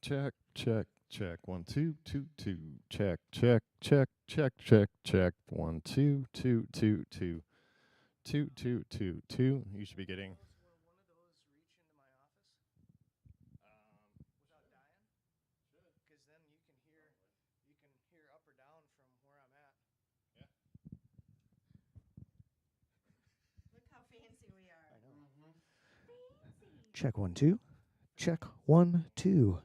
Check, check, check. 1, 2, 2, 2. Check, check, check, check, check, check. 1, 2, 2, 2, 2. 2, 2, 2, 2. You should be getting. Will one of those reach into my office without dying? Because then you can hear up or down from where I'm at. Look how fancy we are. I know. Fancy. Check 1, 2. Check 1, 2.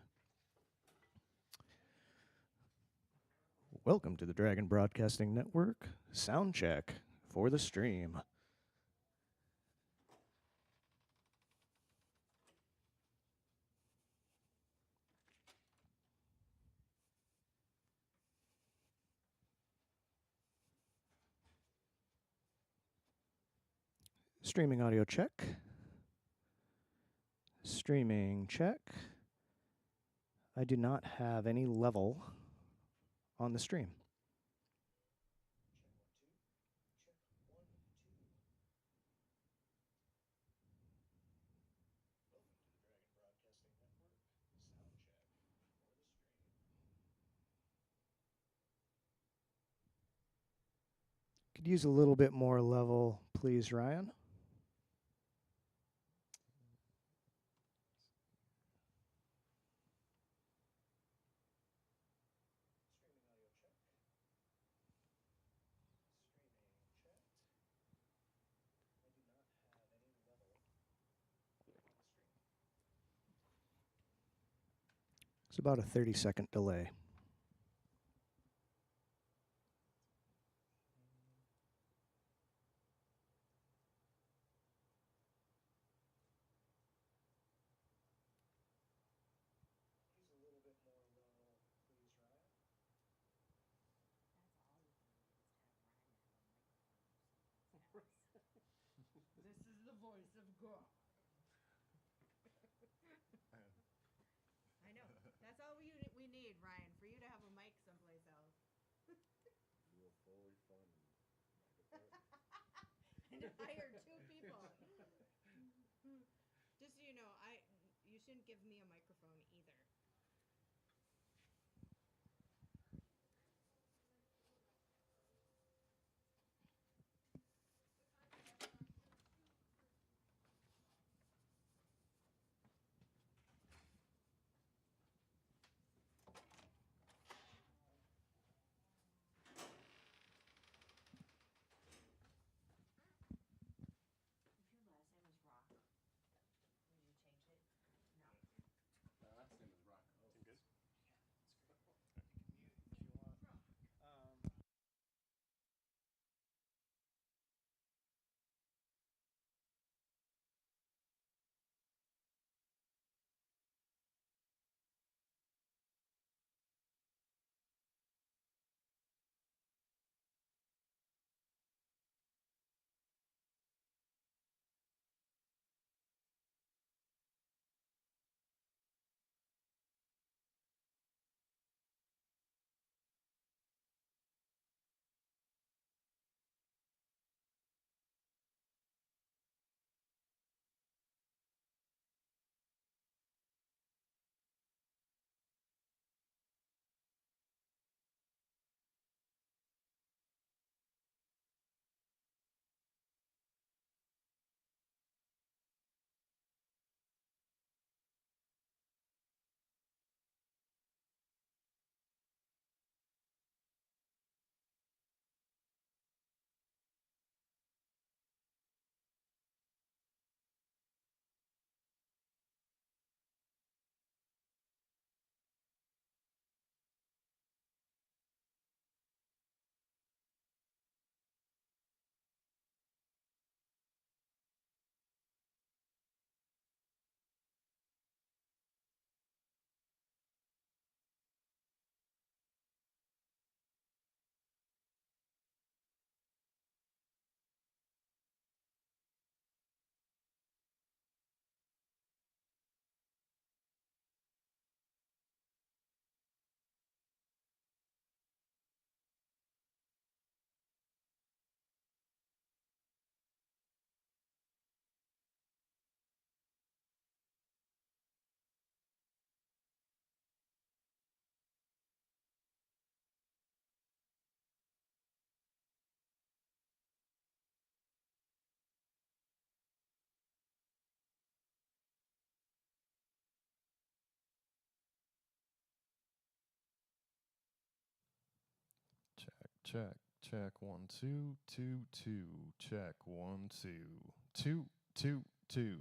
Welcome to the Dragon Broadcasting Network sound check for the stream. Streaming audio check. Streaming check. I do not have any level on the stream. Could use a little bit more level, please, Ryan. It's about a 30-second delay. This is the voice of God. I know. That's all we need, Ryan, for you to have a mic someplace else. You will fully fund my department. And hire 2 people. Just so you know, you shouldn't give me a microphone either. If your last name was Rock, would you change it? No. That's check, check, 1 2 2 2, check, 1 2 2 2 2.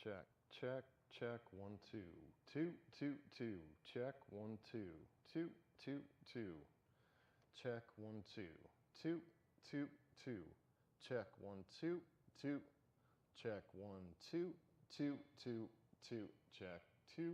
Check, check, check, 1 2 2 2 2, check, 1 2 2 2 2, check, 1 2 2 2 2, check, 1 2 2, check, 1 2 2 2 2, check, 2.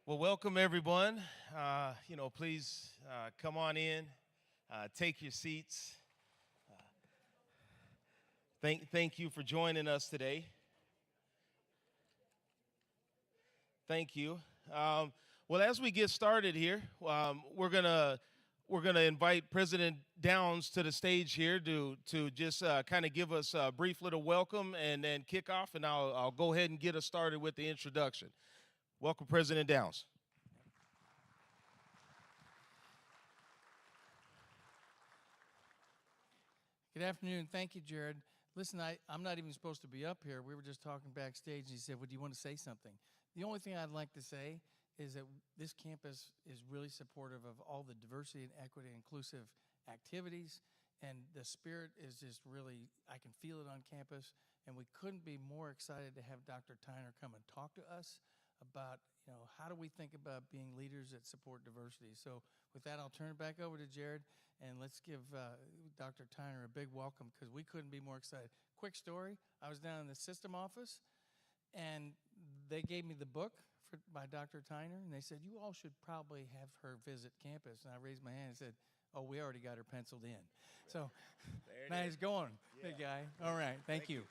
Well, welcome everyone. Please come on in, take your seats. Thank you for joining us today. Thank you. Well, as we get started here, we're gonna invite President Downs to the stage here to just kind of give us a brief little welcome and then kick off, and I'll go ahead and get us started with the introduction. Welcome, President Downs. Good afternoon. Thank you, Jared. Listen, I'm not even supposed to be up here. We were just talking backstage, and he said, well, do you want to say something? The only thing I'd like to say is that this campus is really supportive of all the diversity and equity and inclusive activities, and the spirit is just really, I can feel it on campus, and we couldn't be more excited to have Dr. Tyner come and talk to us about, how do we think about being leaders that support diversity. So with that, I'll turn it back over to Jared, and let's give Dr. Tyner a big welcome, because we couldn't be more excited. Quick story, I was down in the system office, and they gave me the book by Dr. Tyner, and they said, you all should probably have her visit campus. And I raised my hand and said, oh, we already got her penciled in. So nice going, big guy. All right, thank you.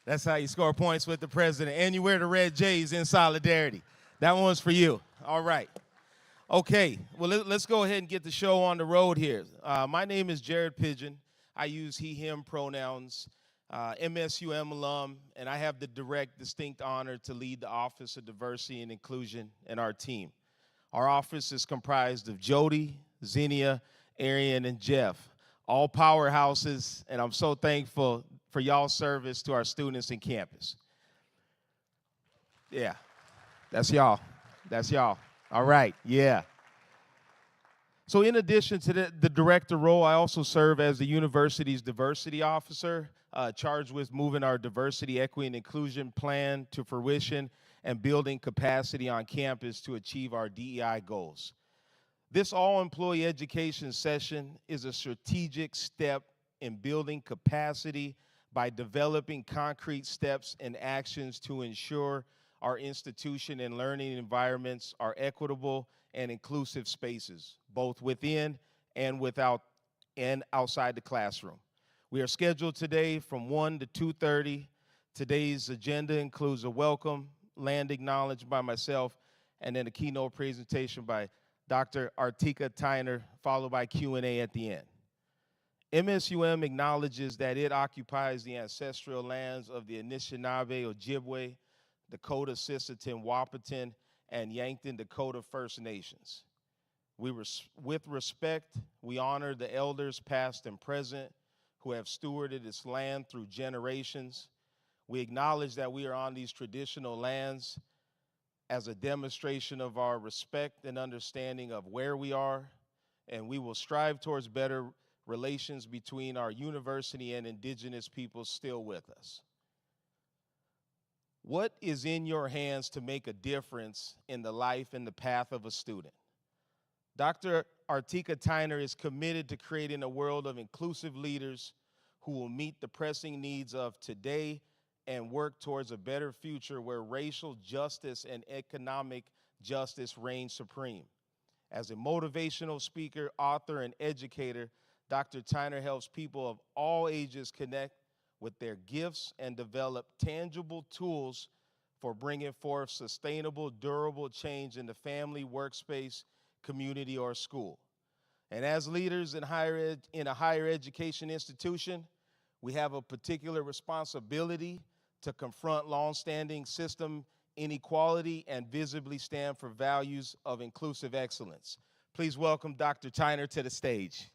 That's how you score points with the president. And you wear the red J's in solidarity. That one's for you. All right. Okay, well, let's go ahead and get the show on the road here. My name is Jared Pigeon. I use he, him pronouns, MSUM alum, and I have the direct, distinct honor to lead the Office of Diversity and Inclusion in our team. Our office is comprised of Jody, Xenia, Arian, and Jeff, all powerhouses, and I'm so thankful for y'all's service to our students in campus. Yeah, that's y'all. That's y'all. All right, yeah. So in addition to the director role, I also serve as the university's diversity officer, charged with moving our diversity, equity, and inclusion plan to fruition and building capacity on campus to achieve our DEI goals. This all-employee education session is a strategic step in building capacity by developing concrete steps and actions to ensure our institution and learning environments are equitable and inclusive spaces, both within and outside the classroom. We are scheduled today from 1 to 2:30. Today's agenda includes a welcome, land acknowledged by myself, and then a keynote presentation by Dr. Artika Tyner, followed by Q&A at the end. MSUM acknowledges that it occupies the ancestral lands of the Anishinaabe, Ojibwe, Dakota, Sisseton, Wahpeton, and Yankton Dakota First Nations. With respect, we honor the elders past and present who have stewarded this land through generations. We acknowledge that we are on these traditional lands as a demonstration of our respect and understanding of where we are, and we will strive towards better relations between our university and indigenous peoples still with us. What is in your hands to make a difference in the life and the path of a student? Dr. Artika Tyner is committed to creating a world of inclusive leaders who will meet the pressing needs of today and work towards a better future where racial justice and economic justice reign supreme. As a motivational speaker, author, and educator, Dr. Tyner helps people of all ages connect with their gifts and develop tangible tools for bringing forth sustainable, durable change in the family, workspace, community, or school. And as leaders in a higher education institution, we have a particular responsibility to confront longstanding system inequality and visibly stand for values of inclusive excellence. Please welcome Dr. Tyner to the stage.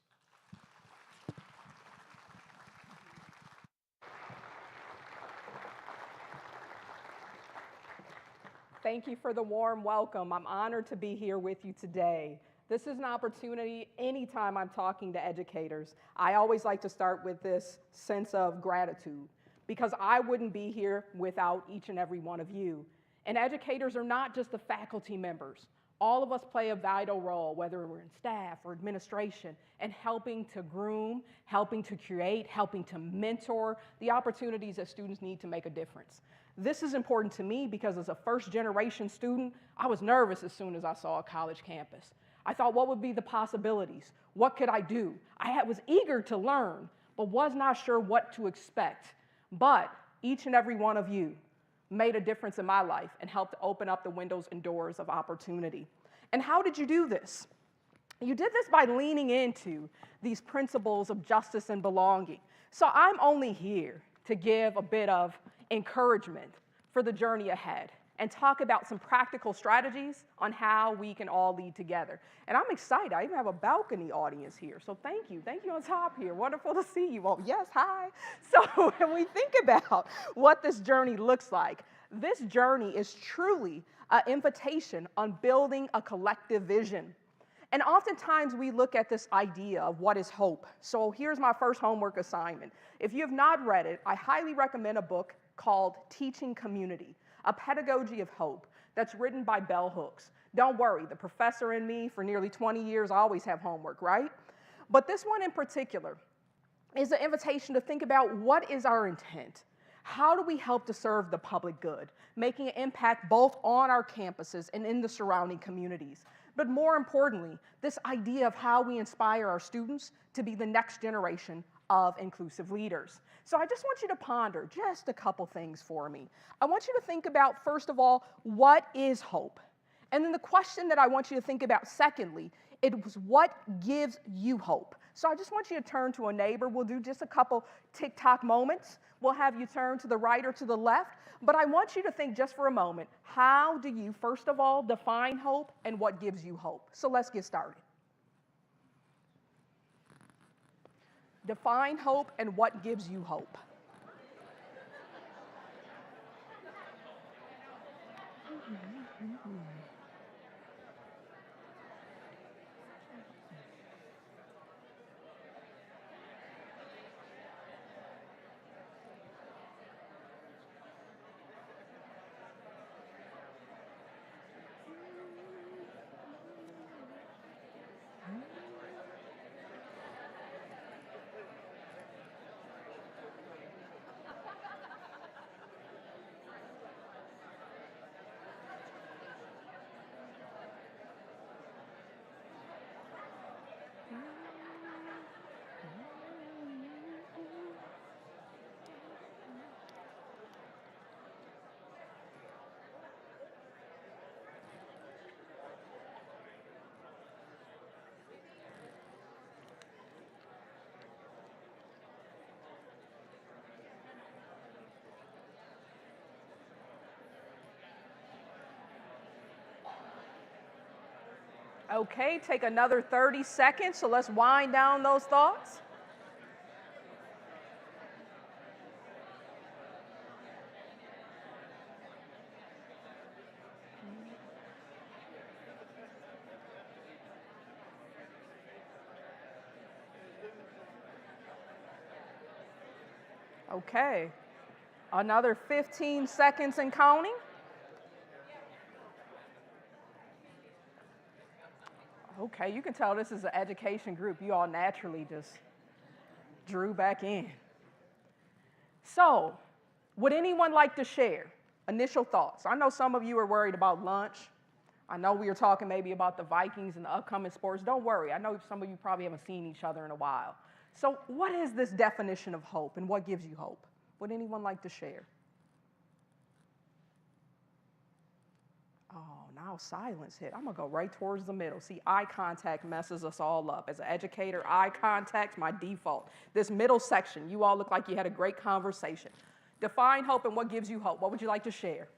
Thank you for the warm welcome. I'm honored to be here with you today. This is an opportunity anytime I'm talking to educators. I always like to start with this sense of gratitude because I wouldn't be here without each and every one of you. And educators are not just the faculty members. All of us play a vital role, whether we're in staff or administration, in helping to groom, helping to create, helping to mentor the opportunities that students need to make a difference. This is important to me because as a first-generation student, I was nervous as soon as I saw a college campus. I thought, what would be the possibilities? What could I do? I was eager to learn, but was not sure what to expect. But each and every one of you made a difference in my life and helped to open up the windows and doors of opportunity. And how did you do this? You did this by leaning into these principles of justice and belonging. So I'm only here to give a bit of encouragement for the journey ahead and talk about some practical strategies on how we can all lead together. And I'm excited. I even have a balcony audience here. So thank you. Thank you on top here. Wonderful to see you all. Yes, hi. So when we think about what this journey looks like, this journey is truly an invitation on building a collective vision. And oftentimes we look at this idea of what is hope. So here's my first homework assignment. If you have not read it, I highly recommend a book called Teaching Community, A Pedagogy of Hope, that's written by Bell Hooks. Don't worry, the professor in me for nearly 20 years, I always have homework, right? But this one in particular is an invitation to think about what is our intent? How do we help to serve the public good, making an impact both on our campuses and in the surrounding communities? But more importantly, this idea of how we inspire our students to be the next generation of inclusive leaders. So I just want you to ponder just a couple things for me. I want you to think about, first of all, what is hope? And then the question that I want you to think about, secondly, it was what gives you hope? So I just want you to turn to a neighbor. We'll do just a couple tick-tock moments. We'll have you turn to the right or to the left. But I want you to think just for a moment, how do you, first of all, define hope and what gives you hope? So let's get started. Define hope and what gives you hope. Okay, take another 30 seconds, so let's wind down those thoughts. Okay, another 15 seconds and counting. Okay, you can tell this is an education group. You all naturally just drew back in. So, would anyone like to share initial thoughts? I know some of you are worried about lunch. I know we were talking maybe about the Vikings and the upcoming sports. Don't worry. I know some of you probably haven't seen each other in a while. So, what is this definition of hope and what gives you hope? Would anyone like to share? Oh, now silence hit. I'm going to go right towards the middle. See, eye contact messes us all up. As an educator, eye contact's my default. This middle section, you all look like you had a great conversation. Define hope and what gives you hope. What would you like to share?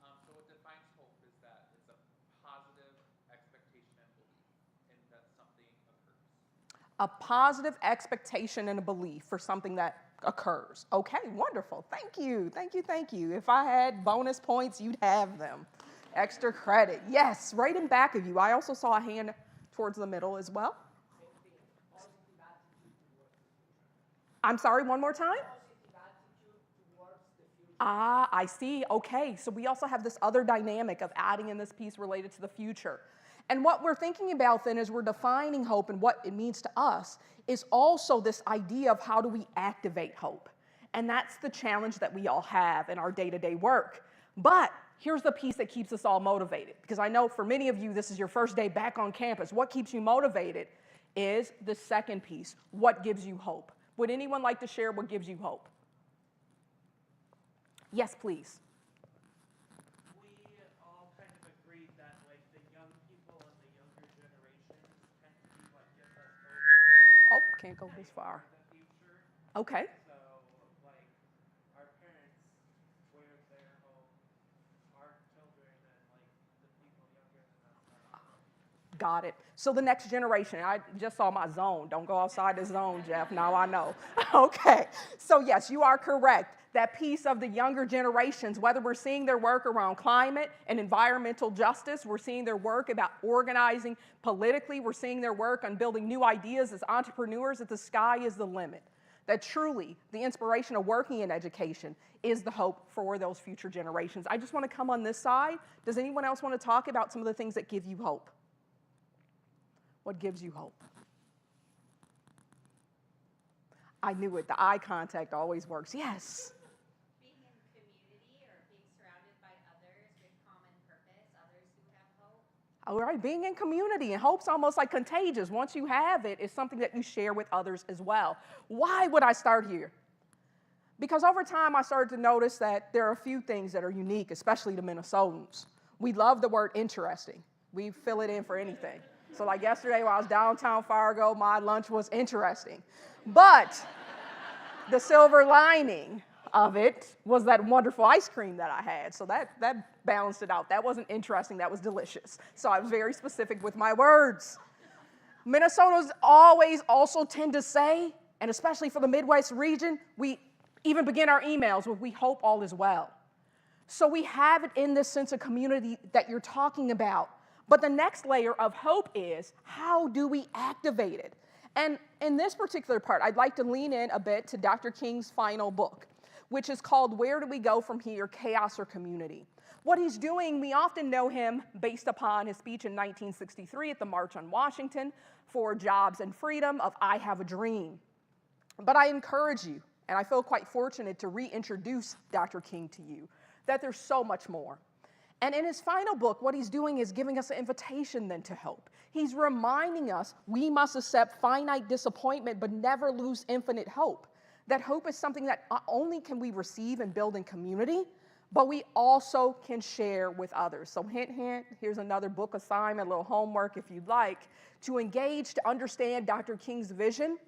So what defines hope is that it's a positive expectation and belief, and that something occurs. A positive expectation and a belief for something that occurs. Okay, wonderful. Thank you, thank you, thank you. If I had bonus points, you'd have them. Extra credit. Yes, right in back of you. I also saw a hand towards the middle as well. I'm sorry, one more time? Ah, I see. Okay, so we also have this other dynamic of adding in this piece related to the future. And what we're thinking about then as we're defining hope and what it means to us is also this idea of how do we activate hope. And that's the challenge that we all have in our day-to-day work. But here's the piece that keeps us all motivated, because I know for many of you, this is your first day back on campus. What keeps you motivated is the second piece, what gives you hope. Would anyone like to share what gives you hope? Yes, please. We all kind of agreed that like the young people and the younger generations tend to be what gives us hope. Oh, can't go this far. The future. Okay. So like our parents, where's their hope? Our children and like the people younger than us. Got it. So the next generation, I just saw my zone. Don't go outside the zone, Jeff. Now I know. Okay. So yes, you are correct. That piece of the younger generations, whether we're seeing their work around climate and environmental justice, we're seeing their work about organizing politically, we're seeing their work on building new ideas as entrepreneurs, that the sky is the limit. That truly the inspiration of working in education is the hope for those future generations. I just want to come on this side. Does anyone else want to talk about some of the things that give you hope? What gives you hope? I knew it. The eye contact always works. Yes. Being in community or being surrounded by others with common purpose, others who have hope. All right, being in community, and hope's almost like contagious. Once you have it, it's something that you share with others as well. Why would I start here? Because over time, I started to notice that there are a few things that are unique, especially to Minnesotans. We love the word interesting. We fill it in for anything. So like yesterday when I was downtown Fargo, my lunch was interesting. But the silver lining of it was that wonderful ice cream that I had. So that balanced it out. That wasn't interesting, that was delicious. So I was very specific with my words. Minnesotans always also tend to say, and especially for the Midwest region, we even begin our emails with, we hope all is well. So we have it in this sense of community that you're talking about. But the next layer of hope is, how do we activate it? And in this particular part, I'd like to lean in a bit to Dr. King's final book, which is called Where Do We Go From Here? Chaos or Community. What he's doing, we often know him based upon his speech in 1963 at the March on Washington for Jobs and Freedom of I Have a Dream. But I encourage you, and I feel quite fortunate to reintroduce Dr. King to you, that there's so much more. And in his final book, what he's doing is giving us an invitation then to hope. He's reminding us we must accept finite disappointment but never lose infinite hope. That hope is something that not only can we receive and build in community, but we also can share with others. So hint, hint, here's another book assignment, a little homework if you'd like, to engage, to understand Dr. King's vision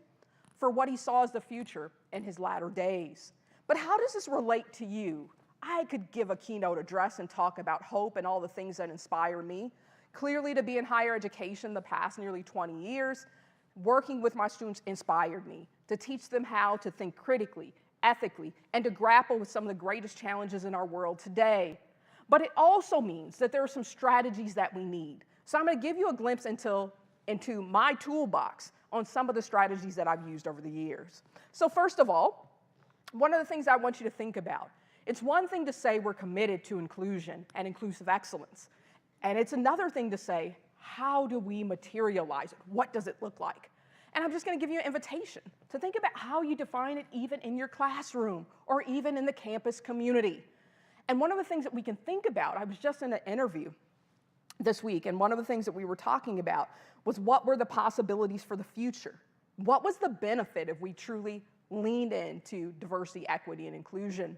for what he saw as the future in his latter days. But how does this relate to you? I could give a keynote address and talk about hope and all the things that inspire me. Clearly, to be in higher education the past nearly 20 years, working with my students inspired me to teach them how to think critically, ethically, and to grapple with some of the greatest challenges in our world today. But it also means that there are some strategies that we need. So I'm going to give you a glimpse into my toolbox on some of the strategies that I've used over the years. So first of all, one of the things I want you to think about, it's one thing to say we're committed to inclusion and inclusive excellence. And it's another thing to say, how do we materialize it? What does it look like? And I'm just going to give you an invitation to think about how you define it even in your classroom or even in the campus community. And one of the things that we can think about, I was just in an interview this week, and one of the things that we were talking about was what were the possibilities for the future? What was the benefit if we truly leaned into diversity, equity, and inclusion?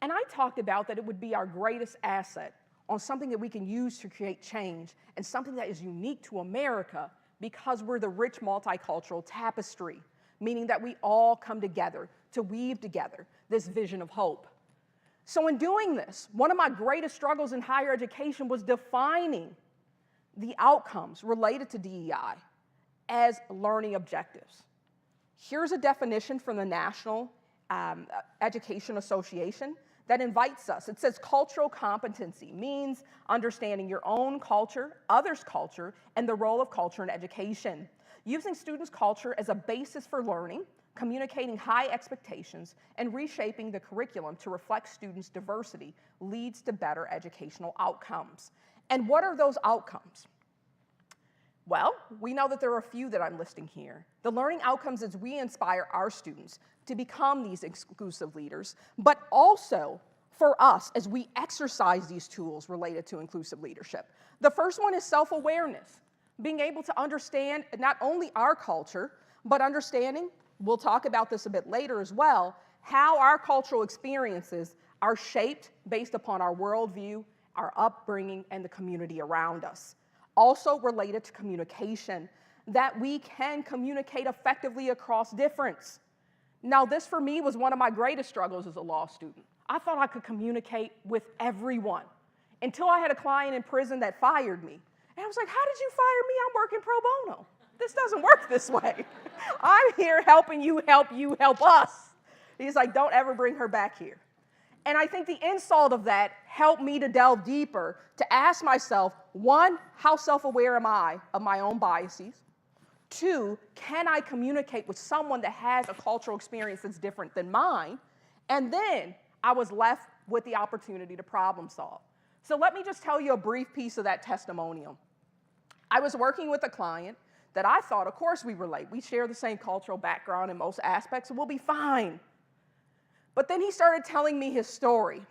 And I talked about that it would be our greatest asset on something that we can use to create change and something that is unique to America because we're the rich multicultural tapestry, meaning that we all come together to weave together this vision of hope. So in doing this, one of my greatest struggles in higher education was defining the outcomes related to DEI as learning objectives. Here's a definition from the National Education Association that invites us. It says cultural competency means understanding your own culture, others' culture, and the role of culture in education. Using students' culture as a basis for learning communicating high expectations, and reshaping the curriculum to reflect students' diversity leads to better educational outcomes. And what are those outcomes? Well, we know that there are a few that I'm listing here. The learning outcomes is we inspire our students to become these inclusive leaders, but also for us as we exercise these tools related to inclusive leadership. The first one is self-awareness, being able to understand not only our culture, but understanding, we'll talk about this a bit later as well, how our cultural experiences are shaped based upon our worldview, our upbringing, and the community around us. Also related to communication, that we can communicate effectively across difference. Now, this for me was one of my greatest struggles as a law student. I thought I could communicate with everyone until I had a client in prison that fired me. And I was like, how did you fire me? I'm working pro bono. This doesn't work this way. I'm here helping you, help us. He's like, don't ever bring her back here. And I think the insult of that helped me to delve deeper, to ask myself, one, how self-aware am I of my own biases? Two, can I communicate with someone that has a cultural experience that's different than mine? And then I was left with the opportunity to problem solve. So let me just tell you a brief piece of that testimonial. I was working with a client that I thought, of course we relate. We share the same cultural background in most aspects, so we'll be fine. But then he started telling me his story,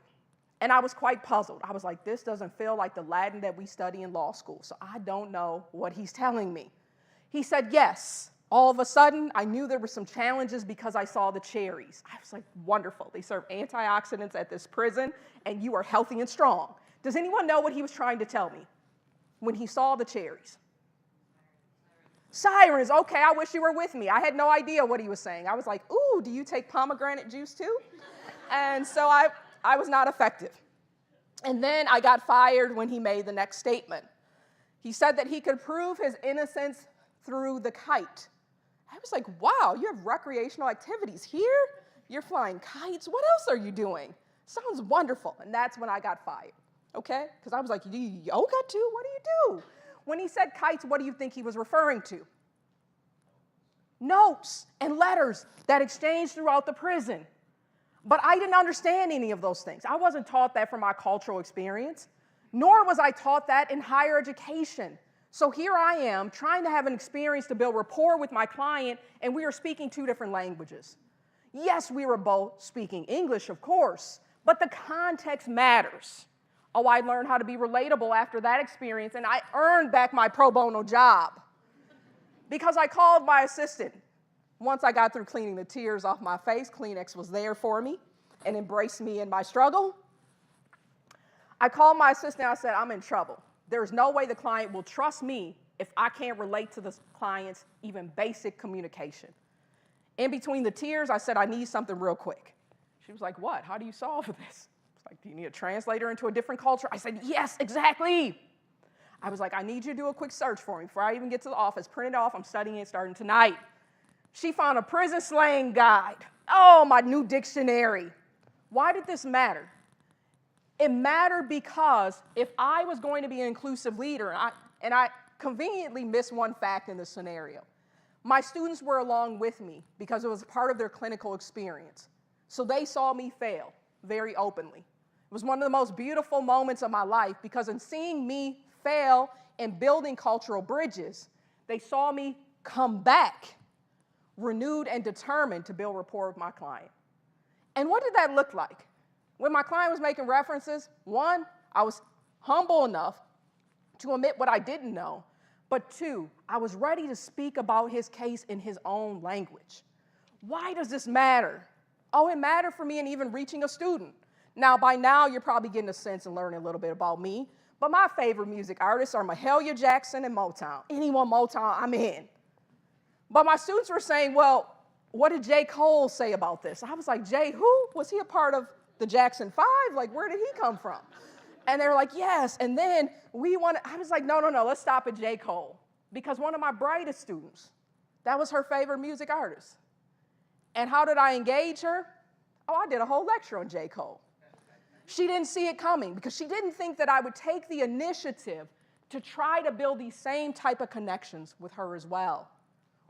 and I was quite puzzled. I was like, this doesn't feel like the Latin that we study in law school, so I don't know what he's telling me. He said, yes. All of a sudden, I knew there were some challenges because I saw the cherries. I was like, wonderful. They serve antioxidants at this prison, and you are healthy and strong. Does anyone know what he was trying to tell me when he saw the cherries? Sirens. Okay, I wish you were with me. I had no idea what he was saying. I was like, ooh, do you take pomegranate juice too? And so I was not effective. And then I got fired when he made the next statement. He said that he could prove his innocence through the kite. I was like, wow, you have recreational activities here? You're flying kites? What else are you doing? Sounds wonderful. And that's when I got fired, okay? Because I was like, you do yoga too? What do you do? When he said kites, what do you think he was referring to? Notes and letters that exchanged throughout the prison. But I didn't understand any of those things. I wasn't taught that from my cultural experience, nor was I taught that in higher education. So here I am trying to have an experience to build rapport with my client, and we are speaking two different languages. Yes, we were both speaking English, of course, but the context matters. Oh, I learned how to be relatable after that experience, and I earned back my pro bono job because I called my assistant. Once I got through cleaning the tears off my face, Kleenex was there for me and embraced me in my struggle. I called my assistant, I said, I'm in trouble. There's no way the client will trust me if I can't relate to the client's even basic communication. In between the tears, I said, I need something real quick. She was like, what? How do you solve this? It's like, do you need a translator into a different culture? I said, yes, exactly. I was like, I need you to do a quick search for me before I even get to the office. Print it off. I'm studying it starting tonight. She found a prison slang guide. Oh, my new dictionary. Why did this matter? It mattered because if I was going to be an inclusive leader, and I conveniently missed one fact in this scenario, my students were along with me because it was part of their clinical experience. So they saw me fail very openly. It was one of the most beautiful moments of my life because in seeing me fail and building cultural bridges, they saw me come back renewed and determined to build rapport with my client. And what did that look like? When my client was making references, one, I was humble enough to admit what I didn't know, but two, I was ready to speak about his case in his own language. Why does this matter? Oh, it mattered for me in even reaching a student. Now, by now, you're probably getting a sense and learning a little bit about me, but my favorite music artists are Mahalia Jackson and Motown. Anyone Motown, I'm in. But my students were saying, well, what did J. Cole say about this? I was like, Jay who? Was he a part of the Jackson 5? Like, where did he come from? And they were like, yes. And then I was like, no, let's stop at J. Cole. Because one of my brightest students, that was her favorite music artist. And how did I engage her? Oh, I did a whole lecture on J. Cole. She didn't see it coming because she didn't think that I would take the initiative to try to build these same type of connections with her as well.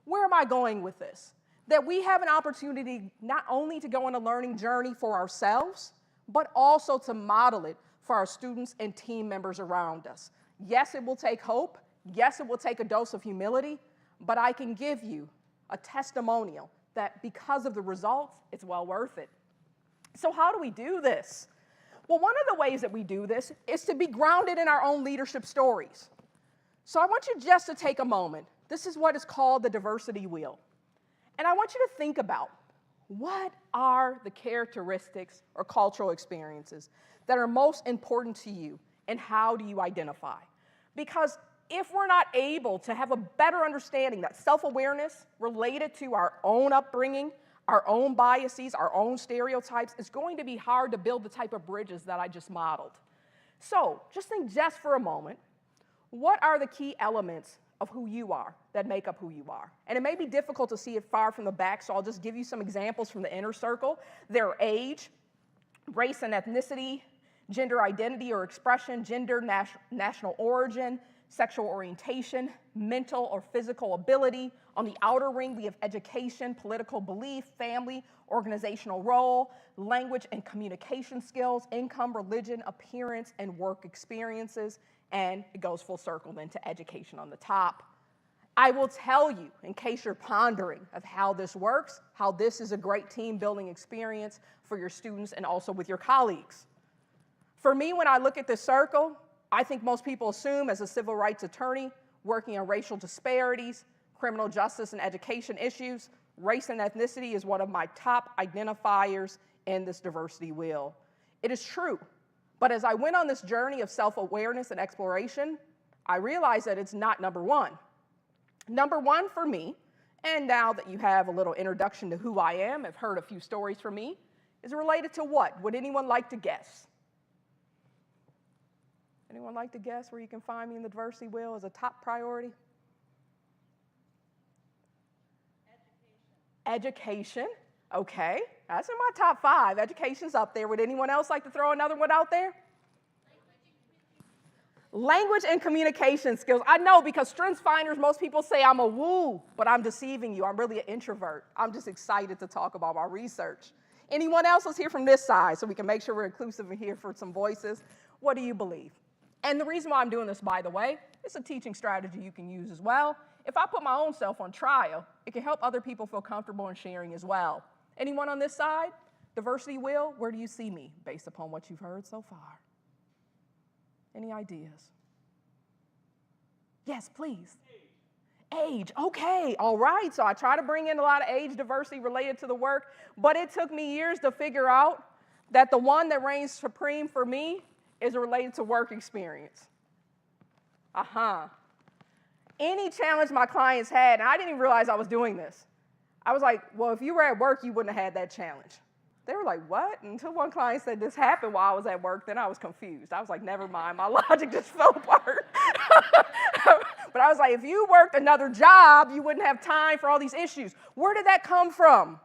Where am I going with this? that we have an opportunity not only to go on a learning journey for ourselves, but also to model it for our students and team members around us. Yes, it will take hope. Yes, it will take a dose of humility, but I can give you a testimonial that because of the results, it's well worth it. So how do we do this? Well, one of the ways that we do this is to be grounded in our own leadership stories. So I want you just to take a moment. This is what is called the diversity wheel. And I want you to think about what are the characteristics or cultural experiences that are most important to you, and how do you identify? Because if we're not able to have a better understanding, that self-awareness related to our own upbringing, our own biases, our own stereotypes, it's going to be hard to build the type of bridges that I just modeled. So just think just for a moment, what are the key elements of who you are that make up who you are? And it may be difficult to see it far from the back, so I'll just give you some examples from the inner circle. Their age, race and ethnicity, gender identity or expression, gender, national origin, sexual orientation, mental or physical ability. On the outer ring, we have education, political belief, family, organizational role, language and communication skills, income, religion, appearance, and work experiences. And it goes full circle then to education on the top. I will tell you, in case you're pondering of how this works, how this is a great team building experience for your students and also with your colleagues. For me, when I look at this circle, I think most people assume as a civil rights attorney working on racial disparities, criminal justice and education issues, race and ethnicity is one of my top identifiers in this diversity wheel. It is true, but as I went on this journey of self-awareness and exploration, I realized that it's not number one. Number one for me, and now that you have a little introduction to who I am, have heard a few stories from me, is related to what? Would anyone like to guess? Anyone like to guess where you can find me in the diversity wheel as a top priority? Education. Okay, that's in my top 5. Education's up there. Would anyone else like to throw another one out there? Language and communication skills. I know, because strengths finders, most people say I'm a woo, but I'm deceiving you. I'm really an introvert. I'm just excited to talk about my research. Anyone else? Let's hear from this side so we can make sure we're inclusive and here for some voices. What do you believe? And the reason why I'm doing this, by the way, it's a teaching strategy you can use as well. If I put my own self on trial, it can help other people feel comfortable in sharing as well. Anyone on this side? Diversity wheel, where do you see me based upon what you've heard so far? Any ideas? Yes, please. Age, okay, all right. So I try to bring in a lot of age diversity related to the work, but it took me years to figure out that the one that reigns supreme for me is related to work experience. Any challenge my clients had, and I didn't even realize I was doing this. I was like, well, if you were at work, you wouldn't have had that challenge. They were like, what? Until one client said this happened while I was at work, then I was confused. I was like, never mind, my logic just fell apart. But I was like, if you worked another job, you wouldn't have time for all these issues. Where did that come from?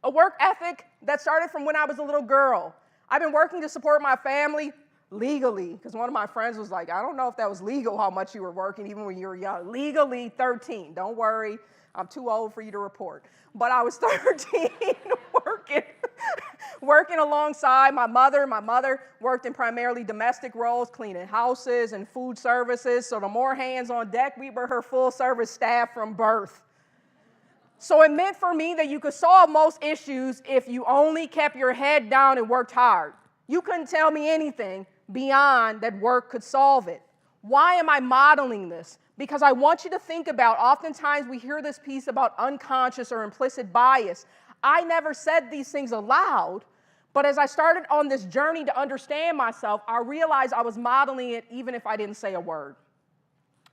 A work ethic that started from when I was a little girl. I've been working to support my family legally, because one of my friends was like, I don't know if that was legal how much you were working even when you were young. Legally 13, don't worry, I'm too old for you to report. But I was 13 working alongside my mother. My mother worked in primarily domestic roles, cleaning houses and food services, so the more hands on deck, we were her full service staff from birth. So it meant for me that you could solve most issues if you only kept your head down and worked hard. You couldn't tell me anything beyond that work could solve it. Why am I modeling this? Because I want you to think about, oftentimes we hear this piece about unconscious or implicit bias. I never said these things aloud, but as I started on this journey to understand myself, I realized I was modeling it even if I didn't say a word.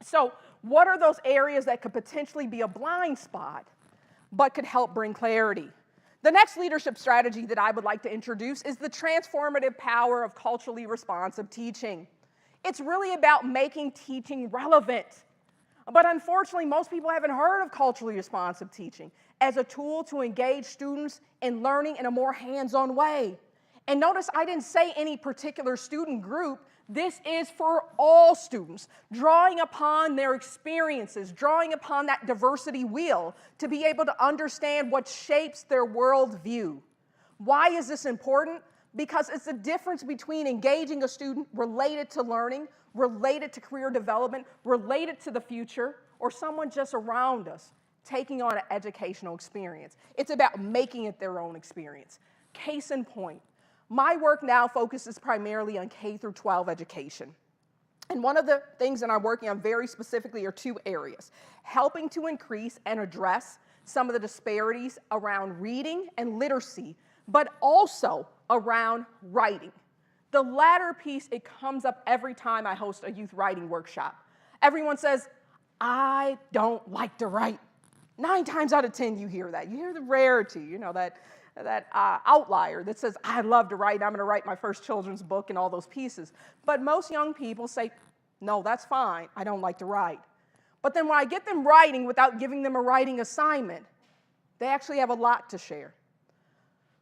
So what are those areas that could potentially be a blind spot, but could help bring clarity? The next leadership strategy that I would like to introduce is the transformative power of culturally responsive teaching. It's really about making teaching relevant. But unfortunately, most people haven't heard of culturally responsive teaching as a tool to engage students in learning in a more hands-on way. And notice I didn't say any particular student group This is for all students, drawing upon their experiences, drawing upon that diversity wheel to be able to understand what shapes their worldview. Why is this important? Because it's the difference between engaging a student related to learning, related to career development, related to the future, or someone just around us taking on an educational experience. It's about making it their own experience. Case in point, my work now focuses primarily on K through 12 education. And one of the things that I'm working on very specifically are two areas: helping to increase and address some of the disparities around reading and literacy, but also around writing. The latter piece, it comes up every time I host a youth writing workshop. Everyone says, I don't like to write. 9 times out of 10 you hear that. You hear the rarity, you know, that outlier that says, I love to write, I'm going to write my first children's book and all those pieces. But most young people say, no, that's fine, I don't like to write. But then when I get them writing without giving them a writing assignment, they actually have a lot to share.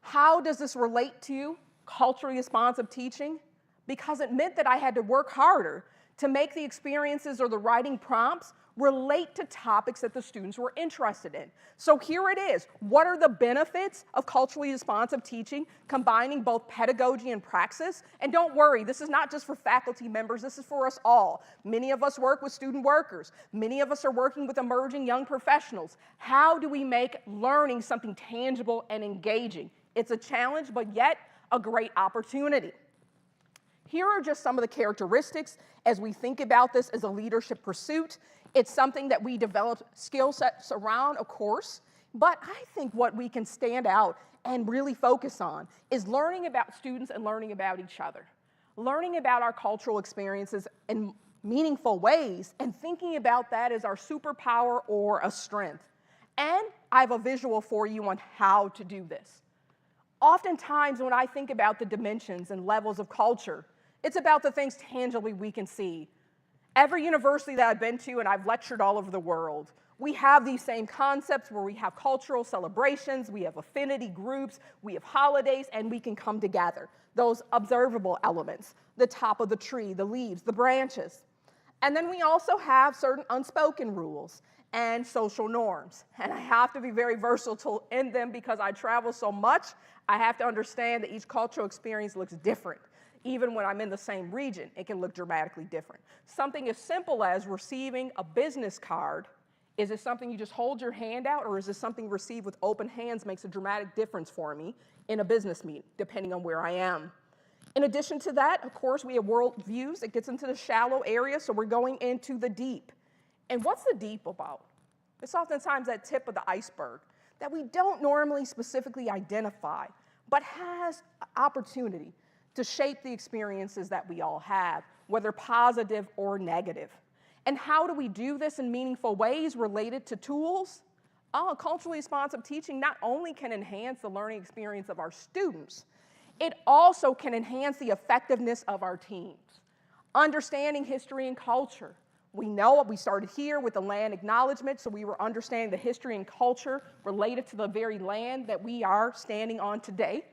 How does this relate to culturally responsive teaching? Because it meant that I had to work harder to make the experiences or the writing prompts relate to topics that the students were interested in. So here it is. What are the benefits of culturally responsive teaching, combining both pedagogy and praxis? And don't worry, this is not just for faculty members, this is for us all. Many of us work with student workers. Many of us are working with emerging young professionals. How do we make learning something tangible and engaging? It's a challenge, but yet a great opportunity. Here are just some of the characteristics as we think about this as a leadership pursuit. It's something that we develop skill sets around, of course, but I think what we can stand out and really focus on is learning about students and learning about each other. Learning about our cultural experiences in meaningful ways and thinking about that as our superpower or a strength. And I have a visual for you on how to do this. Oftentimes when I think about the dimensions and levels of culture, it's about the things tangibly we can see. Every university that I've been to, and I've lectured all over the world, we have these same concepts where we have cultural celebrations, we have affinity groups, we have holidays, and we can come together. Those observable elements, the top of the tree, the leaves, the branches. And then we also have certain unspoken rules and social norms. And I have to be very versatile in them because I travel so much, I have to understand that each cultural experience looks different. Even when I'm in the same region, it can look dramatically different. Something as simple as receiving a business card, is it something you just hold your hand out, or is this something received with open hands makes a dramatic difference for me in a business meeting, depending on where I am. In addition to that, of course, we have world views. It gets into the shallow area, so we're going into the deep. And what's the deep about? It's oftentimes that tip of the iceberg that we don't normally specifically identify, but has opportunity to shape the experiences that we all have, whether positive or negative. And how do we do this in meaningful ways related to tools? Culturally responsive teaching not only can enhance the learning experience of our students, it also can enhance the effectiveness of our teams. Understanding history and culture. We know we started here with the land acknowledgement, so we were understanding the history and culture related to the very land that we are standing on today.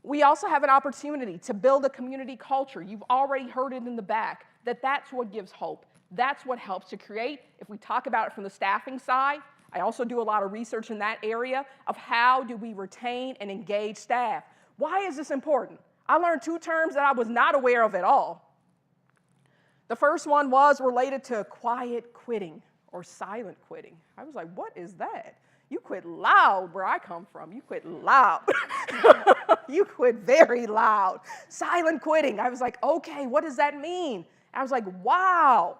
We also have an opportunity to build a community culture. You've already heard it in the back, that's what gives hope. That's what helps to create. If we talk about it from the staffing side, I also do a lot of research in that area of how do we retain and engage staff. Why is this important? I learned 2 terms that I was not aware of at all. The first one was related to quiet quitting or silent quitting. I was like, what is that? You quit loud where I come from. You quit loud. You quit very loud. Silent quitting. I was like, okay, what does that mean? I was like, wow.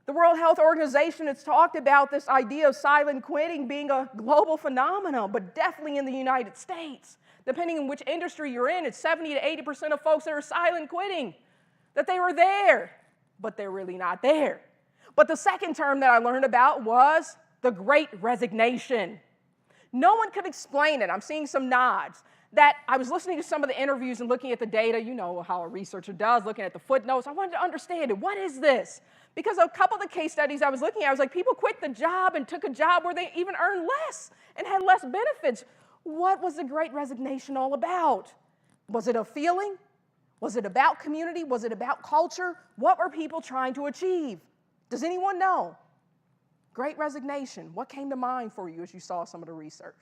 The World Health Organization has talked about this idea of silent quitting being a global phenomenon, but definitely in the United States. Depending on which industry you're in, it's 70 to 80% of folks that are silent quitting, that they were there, but they're really not there. But the second term that I learned about was the Great Resignation. No one could explain it. I'm seeing some nods. That I was listening to some of the interviews and looking at the data. You know how a researcher does, looking at the footnotes. I wanted to understand it. What is this? Because a couple of the case studies I was looking at, I was like, people quit the job and took a job where they even earned less and had less benefits. What was the Great Resignation all about? Was it a feeling? Was it about community? Was it about culture? What were people trying to achieve? Does anyone know? Great Resignation. What came to mind for you as you saw some of the research?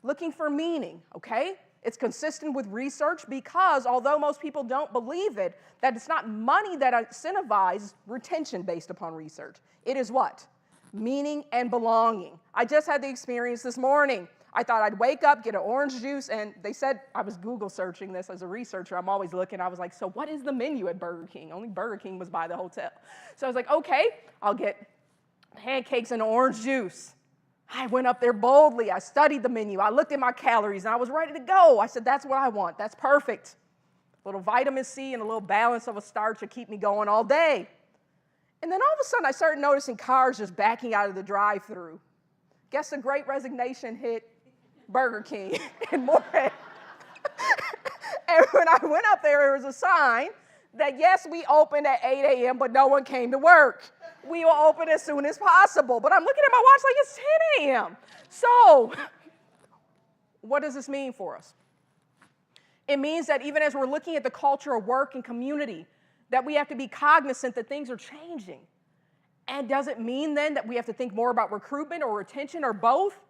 Looking for meaning, okay? It's consistent with research because although most people don't believe it, that it's not money that incentivizes retention based upon research. It is what? Meaning and belonging. I just had the experience this morning. I thought I'd wake up, get an orange juice, and they said, I was Google searching this as a researcher. I'm always looking. I was like, so what is the menu at Burger King? Only Burger King was by the hotel. So I was like, okay, I'll get pancakes and orange juice. I went up there boldly. I studied the menu. I looked at my calories, and I was ready to go. I said, that's what I want. That's perfect. A little vitamin C and a little balance of a starch to keep me going all day. And then all of a sudden, I started noticing cars just backing out of the drive-thru. Guess the Great Resignation hit Burger King in Moorhead. And when I went up there was a sign that, yes, we opened at 8 a.m., but no one came to work. We will open as soon as possible. But I'm looking at my watch like it's 10 a.m. So what does this mean for us? It means that even as we're looking at the culture of work and community, that we have to be cognizant that things are changing. And does it mean then that we have to think more about recruitment or retention or both?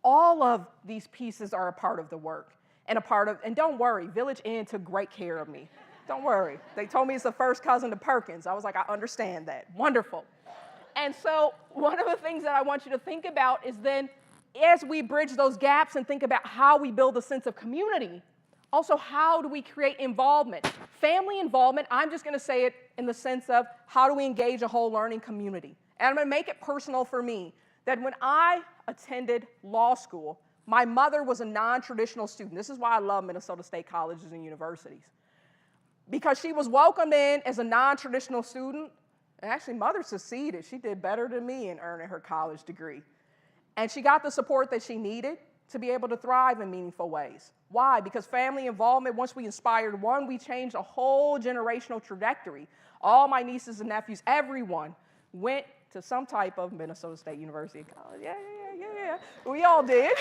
All of these pieces are a part of the work and don't worry, Village Inn took great care of me. Don't worry. They told me it's the first cousin to Perkins. I was like, I understand that. Wonderful. And so one of the things that I want you to think about is then as we bridge those gaps and think about how we build a sense of community, also how do we create involvement? Family involvement, I'm just going to say it in the sense of how do we engage a whole learning community? And I'm going to make it personal for me that when I attended law school, my mother was a non-traditional student. This is why I love Minnesota State colleges and universities. Because she was welcomed in as a non-traditional student, and actually mother succeeded. She did better than me in earning her college degree. And she got the support that she needed to be able to thrive in meaningful ways. Why? Because family involvement, once we inspired one, we changed a whole generational trajectory. All my nieces and nephews, everyone went to some type of Minnesota State University college. Yeah. We all did.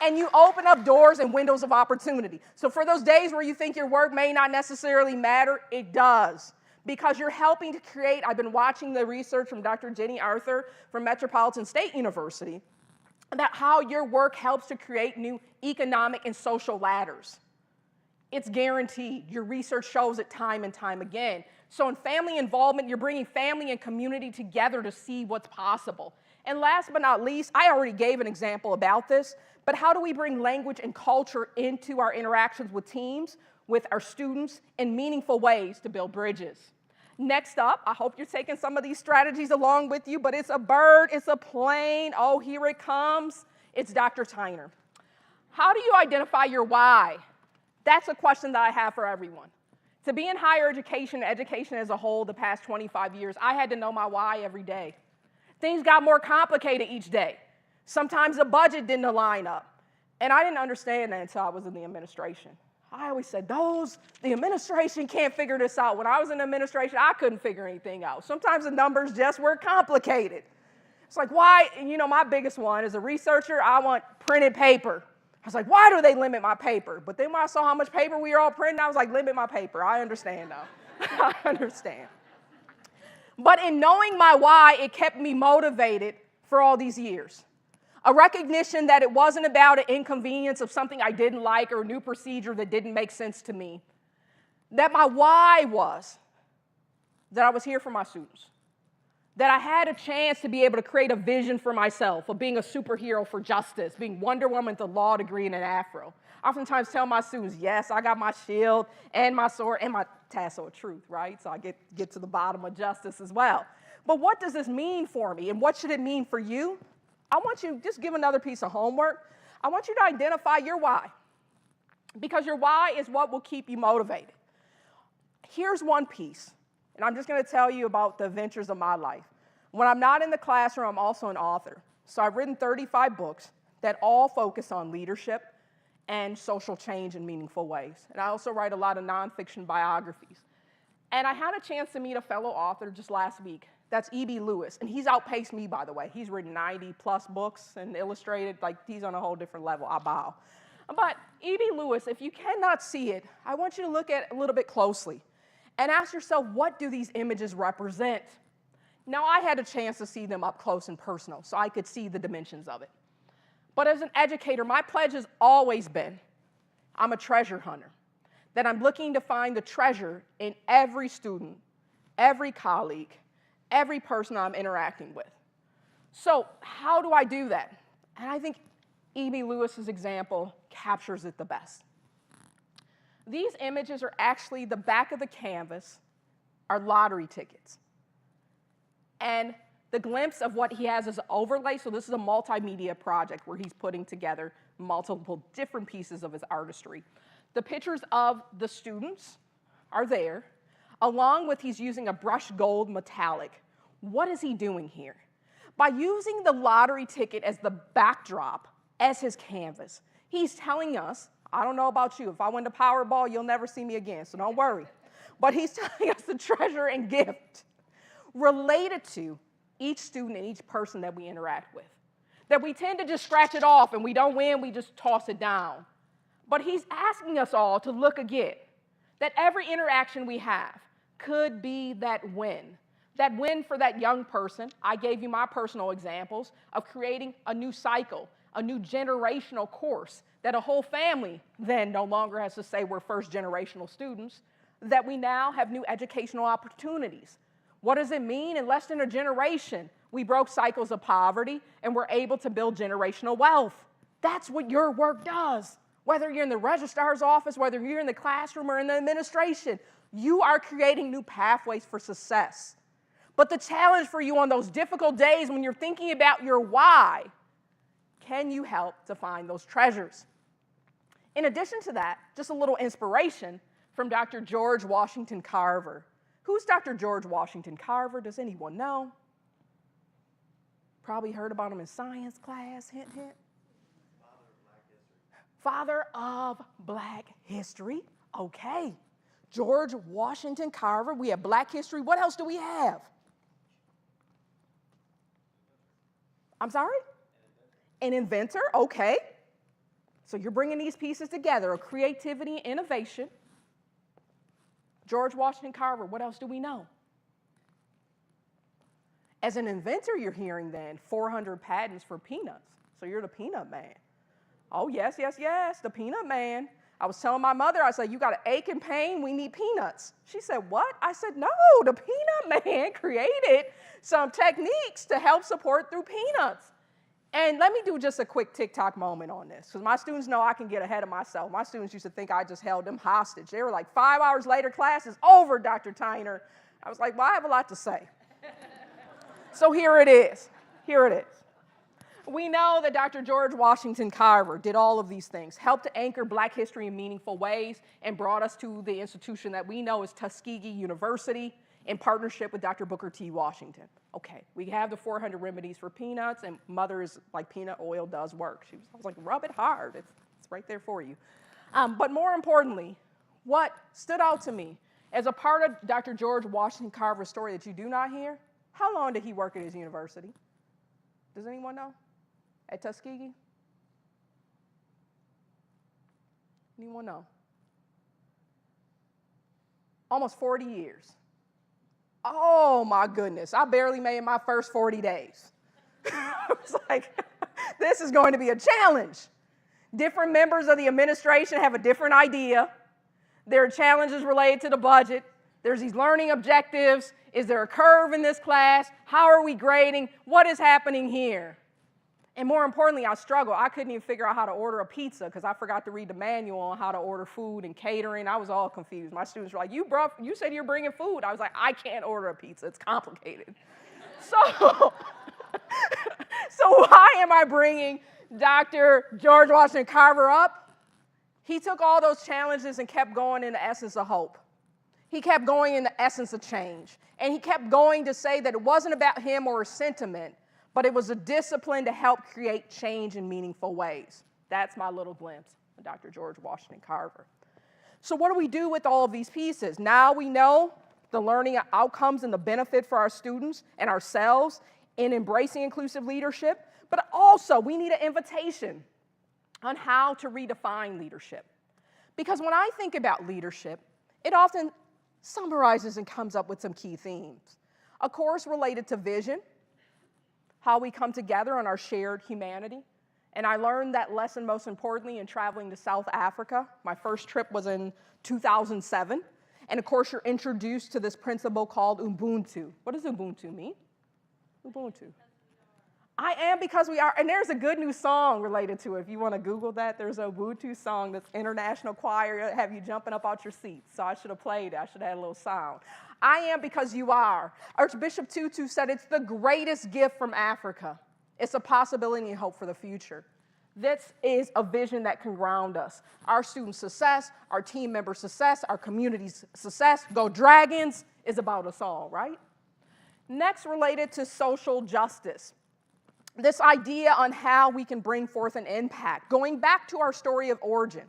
And you open up doors and windows of opportunity. So for those days where you think your work may not necessarily matter, it does. Because you're helping to create, I've been watching the research from Dr. Jenny Arthur from Metropolitan State University about how your work helps to create new economic and social ladders. It's guaranteed. Your research shows it time and time again. So in family involvement, you're bringing family and community together to see what's possible. And last but not least, I already gave an example about this, but how do we bring language and culture into our interactions with teams, with our students, in meaningful ways to build bridges? Next up, I hope you're taking some of these strategies along with you, but it's a bird, it's a plane, oh, here it comes. It's Dr. Tyner. How do you identify your why? That's a question that I have for everyone. To be in higher education as a whole the past 25 years, I had to know my why every day. Things got more complicated each day. Sometimes the budget didn't align up. And I didn't understand that until I was in the administration. I always said, the administration can't figure this out. When I was in administration, I couldn't figure anything out. Sometimes the numbers just were complicated. It's like, why? And my biggest one as a researcher, I want printed paper. I was like, why do they limit my paper? But then when I saw how much paper we were all printing, I was like, limit my paper. I understand now. I understand. But in knowing my why, it kept me motivated for all these years. A recognition that it wasn't about an inconvenience of something I didn't like or a new procedure that didn't make sense to me. That my why was that I was here for my students. That I had a chance to be able to create a vision for myself of being a superhero for justice, being Wonder Woman with a law degree and an afro. I oftentimes tell my students, yes, I got my shield and my sword and my tassel of truth, right? So I get to the bottom of justice as well. But what does this mean for me, and what should it mean for you? I want you to just give another piece of homework. I want you to identify your why, because your why is what will keep you motivated. Here's one piece, and I'm just going to tell you about the adventures of my life. When I'm not in the classroom, I'm also an author. So I've written 35 books that all focus on leadership and social change in meaningful ways. And I also write a lot of nonfiction biographies. And I had a chance to meet a fellow author just last week. That's E.B. Lewis, and he's outpaced me, by the way. He's written 90-plus books and illustrated, like he's on a whole different level. I bow. But E.B. Lewis, if you cannot see it, I want you to look at it a little bit closely and ask yourself, what do these images represent? Now, I had a chance to see them up close and personal, so I could see the dimensions of it. But as an educator, my pledge has always been, I'm a treasure hunter, that I'm looking to find the treasure in every student, every colleague, every person I'm interacting with. So how do I do that? And I think E.B. Lewis's example captures it the best. These images are actually the back of the canvas, are lottery tickets. And the glimpse of what he has as an overlay, so this is a multimedia project where he's putting together multiple different pieces of his artistry. The pictures of the students are there, along with he's using a brushed gold metallic. What is he doing here? By using the lottery ticket as the backdrop, as his canvas, he's telling us, I don't know about you, if I win the Powerball, you'll never see me again, so don't worry. But he's telling us the treasure and gift related to each student and each person that we interact with. That we tend to just scratch it off, and we don't win, we just toss it down. But he's asking us all to look again, that every interaction we have could be that win. That win for that young person. I gave you my personal examples of creating a new cycle, a new generational course that a whole family then no longer has to say we're first generational students, that we now have new educational opportunities. What does it mean? In less than a generation, we broke cycles of poverty and we're able to build generational wealth. That's what your work does. Whether you're in the registrar's office, whether you're in the classroom or in the administration, you are creating new pathways for success. But the challenge for you on those difficult days when you're thinking about your why, can you help to find those treasures? In addition to that, just a little inspiration from Dr. George Washington Carver. Who's Dr. George Washington Carver? Does anyone know? Probably heard about him in science class, hint, hint. Father of Black history. Okay. George Washington Carver. We have Black history. What else do we have? I'm sorry? An inventor. Okay. So you're bringing these pieces together, of creativity, innovation. George Washington Carver. What else do we know? As an inventor, you're hearing then 400 patents for peanuts. So you're the peanut man. Oh, yes, yes, yes, the peanut man. I was telling my mother, I said, you got an ache and pain, we need peanuts. She said, what? I said, no, the peanut man created some techniques to help support through peanuts. And let me do just a quick TikTok moment on this, because my students know I can get ahead of myself. My students used to think I just held them hostage. They were like, 5 hours later, class is over, Dr. Tyner. I was like, well, I have a lot to say. So here it is. Here it is. We know that Dr. George Washington Carver did all of these things, helped to anchor Black history in meaningful ways, and brought us to the institution that we know as Tuskegee University in partnership with Dr. Booker T. Washington. Okay, we have the 400 remedies for peanuts, and mother is like, peanut oil does work. I was like, rub it hard. It's right there for you. But more importantly, what stood out to me as a part of Dr. George Washington Carver's story that you do not hear, how long did he work at his university? Does anyone know? At Tuskegee? Anyone know? Almost 40 years. Oh my goodness, I barely made my first 40 days. I was like, this is going to be a challenge. Different members of the administration have a different idea. There are challenges related to the budget. There's these learning objectives. Is there a curve in this class? How are we grading? What is happening here? And more importantly, I struggled. I couldn't even figure out how to order a pizza because I forgot to read the manual on how to order food and catering. I was all confused. My students were like, you said you're bringing food. I was like, I can't order a pizza. It's complicated. So why am I bringing Dr. George Washington Carver up? He took all those challenges and kept going in the essence of hope. He kept going in the essence of change. And he kept going to say that it wasn't about him or his sentiment, but it was a discipline to help create change in meaningful ways. That's my little glimpse of Dr. George Washington Carver. So what do we do with all of these pieces? Now we know the learning outcomes and the benefit for our students and ourselves in embracing inclusive leadership, but also we need an invitation. on how to redefine leadership. Because when I think about leadership, it often summarizes and comes up with some key themes. Of course, related to vision, how we come together on our shared humanity. And I learned that lesson most importantly in traveling to South Africa. My first trip was in 2007. And of course, you're introduced to this principle called Ubuntu. What does Ubuntu mean? Ubuntu. I am because we are. And there's a good new song related to it. If you want to Google that, there's a Ubuntu song that's international choir, have you jumping up out your seats. So I should have played it. I should have had a little sound. I am because you are. Archbishop Tutu said it's the greatest gift from Africa. It's a possibility and hope for the future. This is a vision that can ground us. Our student success, our team member success, our community's success, Go Dragons, is about us all, right? Next, related to social justice. This idea on how we can bring forth an impact. Going back to our story of origin.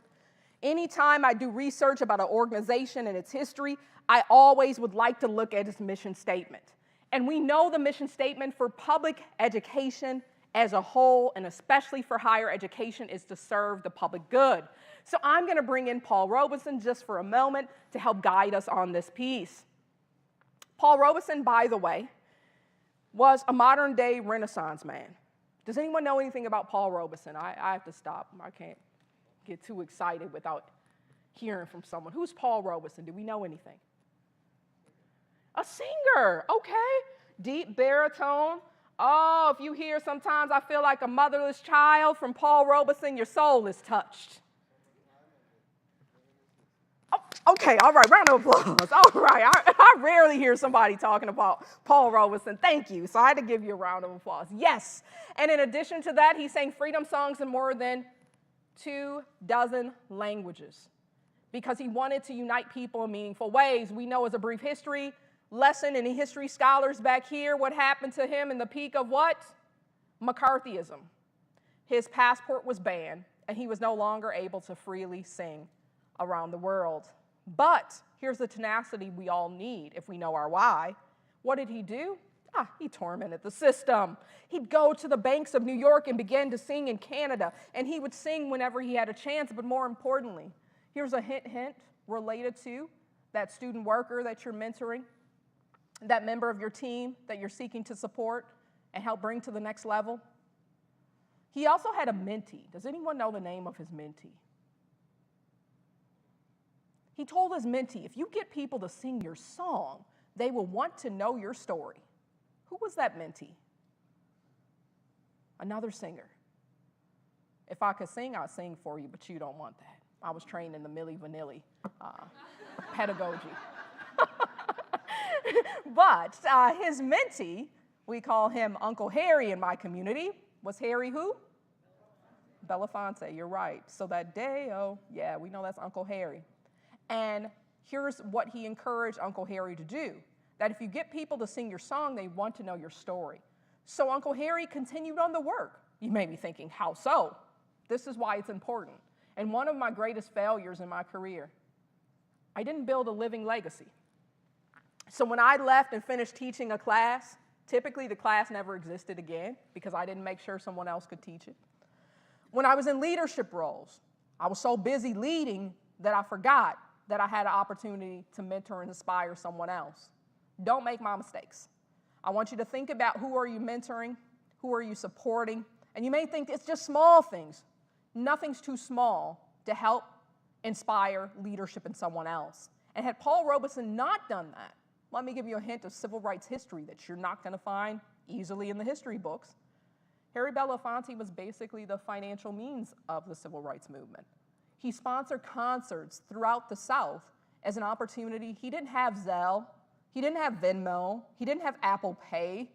Anytime I do research about an organization and its history, I always would like to look at its mission statement. And we know the mission statement for public education as a whole, and especially for higher education, is to serve the public good. So I'm going to bring in Paul Robeson just for a moment to help guide us on this piece. Paul Robeson, by the way, was a modern-day Renaissance man. Does anyone know anything about Paul Robeson? I have to stop. I can't get too excited without hearing from someone. Who's Paul Robeson? Do we know anything? A singer, okay. Deep baritone. Oh, if you hear Sometimes I Feel Like a Motherless Child from Paul Robeson, your soul is touched. Oh, okay, all right, round of applause. All right, I rarely hear somebody talking about Paul Robeson. Thank you. So I had to give you a round of applause. Yes, and in addition to that, he sang freedom songs in more than 24 languages because he wanted to unite people in meaningful ways. We know as a brief history lesson, any history scholars back here, what happened to him in the peak of what? McCarthyism. His passport was banned, and he was no longer able to freely sing around the world. But here's the tenacity we all need if we know our why. What did he do? He tormented the system. He'd go to the banks of New York and begin to sing in Canada, and he would sing whenever he had a chance, but more importantly, here's a hint related to that student worker that you're mentoring, that member of your team that you're seeking to support and help bring to the next level. He also had a mentee. Does anyone know the name of his mentee? He told his mentee, if you get people to sing your song, they will want to know your story. Who was that mentee? Another singer. If I could sing, I'd sing for you, but you don't want that. I was trained in the Milli Vanilli pedagogy. But his mentee, we call him Uncle Harry in my community, was Harry who? Belafonte, you're right. So that day, yeah, we know that's Uncle Harry. And here's what he encouraged Uncle Harry to do, that if you get people to sing your song, they want to know your story. So Uncle Harry continued on the work. You may be thinking, how so? This is why it's important. And one of my greatest failures in my career, I didn't build a living legacy. So when I left and finished teaching a class, typically the class never existed again because I didn't make sure someone else could teach it. When I was in leadership roles, I was so busy leading that I forgot that I had an opportunity to mentor and inspire someone else. Don't make my mistakes. I want you to think about who are you mentoring, who are you supporting, and you may think it's just small things. Nothing's too small to help inspire leadership in someone else. And had Paul Robeson not done that, let me give you a hint of civil rights history that you're not going to find easily in the history books. Harry Belafonte was basically the financial means of the civil rights movement. He sponsored concerts throughout the South as an opportunity. He didn't have Zelle. He didn't have Venmo. He didn't have Apple Pay.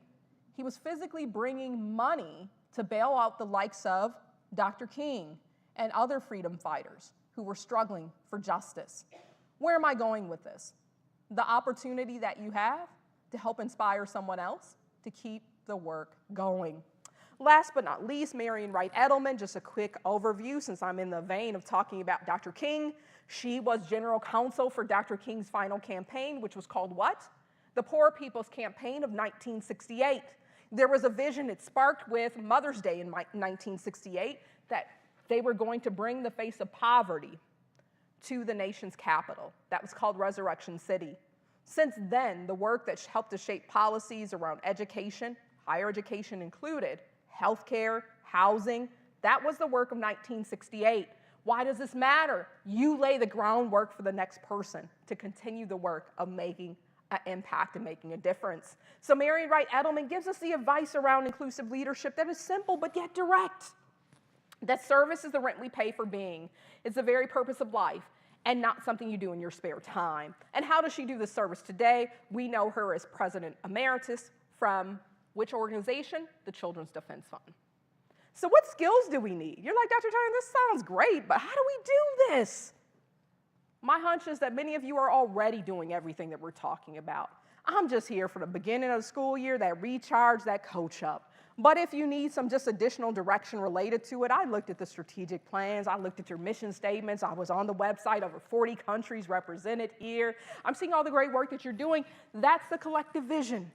He was physically bringing money to bail out the likes of Dr. King and other freedom fighters who were struggling for justice. Where am I going with this? The opportunity that you have to help inspire someone else to keep the work going. Last but not least, Marian Wright Edelman, just a quick overview since I'm in the vein of talking about Dr. King. She was general counsel for Dr. King's final campaign, which was called what? The Poor People's Campaign of 1968. There was a vision it sparked with Mother's Day in 1968 that they were going to bring the face of poverty to the nation's capital. That was called Resurrection City. Since then, the work that helped to shape policies around education, higher education included, healthcare, housing, that was the work of 1968. Why does this matter? You lay the groundwork for the next person to continue the work of making an impact and making a difference. So Marian Wright Edelman gives us the advice around inclusive leadership that is simple but yet direct. That service is the rent we pay for being. It's the very purpose of life and not something you do in your spare time. And how does she do this service today? We know her as President Emeritus from which organization? The Children's Defense Fund. So what skills do we need? You're like, Dr. Turner, this sounds great, but how do we do this? My hunch is that many of you are already doing everything that we're talking about. I'm just here for the beginning of the school year, that recharge, that coach up. But if you need some just additional direction related to it, I looked at the strategic plans, I looked at your mission statements, I was on the website, over 40 countries represented here. I'm seeing all the great work that you're doing. That's the collective vision.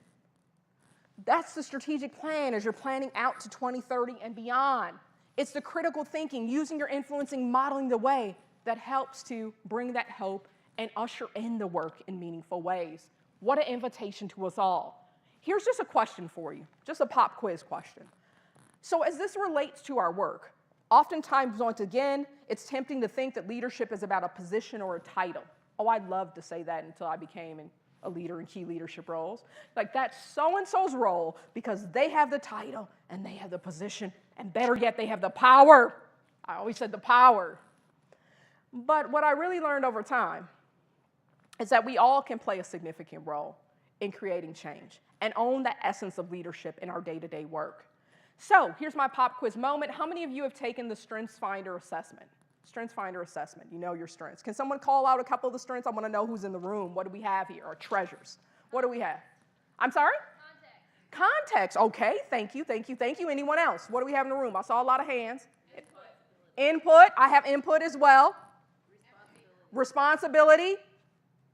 That's the strategic plan as you're planning out to 2030 and beyond. It's the critical thinking, using your influencing, modeling the way that helps to bring that hope and usher in the work in meaningful ways. What an invitation to us all. Here's just a question for you, just a pop quiz question. So as this relates to our work, oftentimes, once again, it's tempting to think that leadership is about a position or a title. Oh, I'd love to say that until I became a leader in key leadership roles. Like, that's so-and-so's role because they have the title and they have the position, and better yet, they have the power. I always said the power. But what I really learned over time is that we all can play a significant role in creating change and own the essence of leadership in our day-to-day work. So here's my pop quiz moment. How many of you have taken the StrengthsFinder assessment? StrengthsFinder assessment, you know your strengths. Can someone call out a couple of the strengths? I want to know who's in the room. What do we have here? Our treasures. What do we have? I'm sorry? Context. Okay, thank you, thank you, thank you. Anyone else? What do we have in the room? I saw a lot of hands. Input. I have input as well. Responsibility.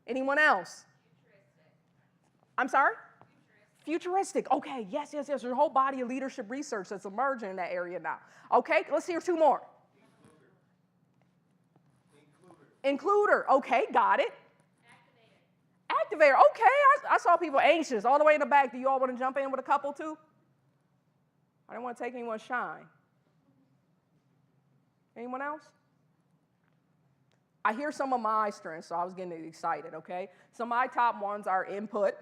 Anyone else? I'm sorry? Futuristic. Okay, yes. There's a whole body of leadership research that's emerging in that area now. Okay, let's hear two more. Includer. Okay, got it. Activator. Okay, I saw people anxious all the way in the back. Do you all want to jump in with a couple too? I didn't want to take anyone's shine. Anyone else? I hear some of my strengths, so I was getting excited, okay? Some of my top ones are input.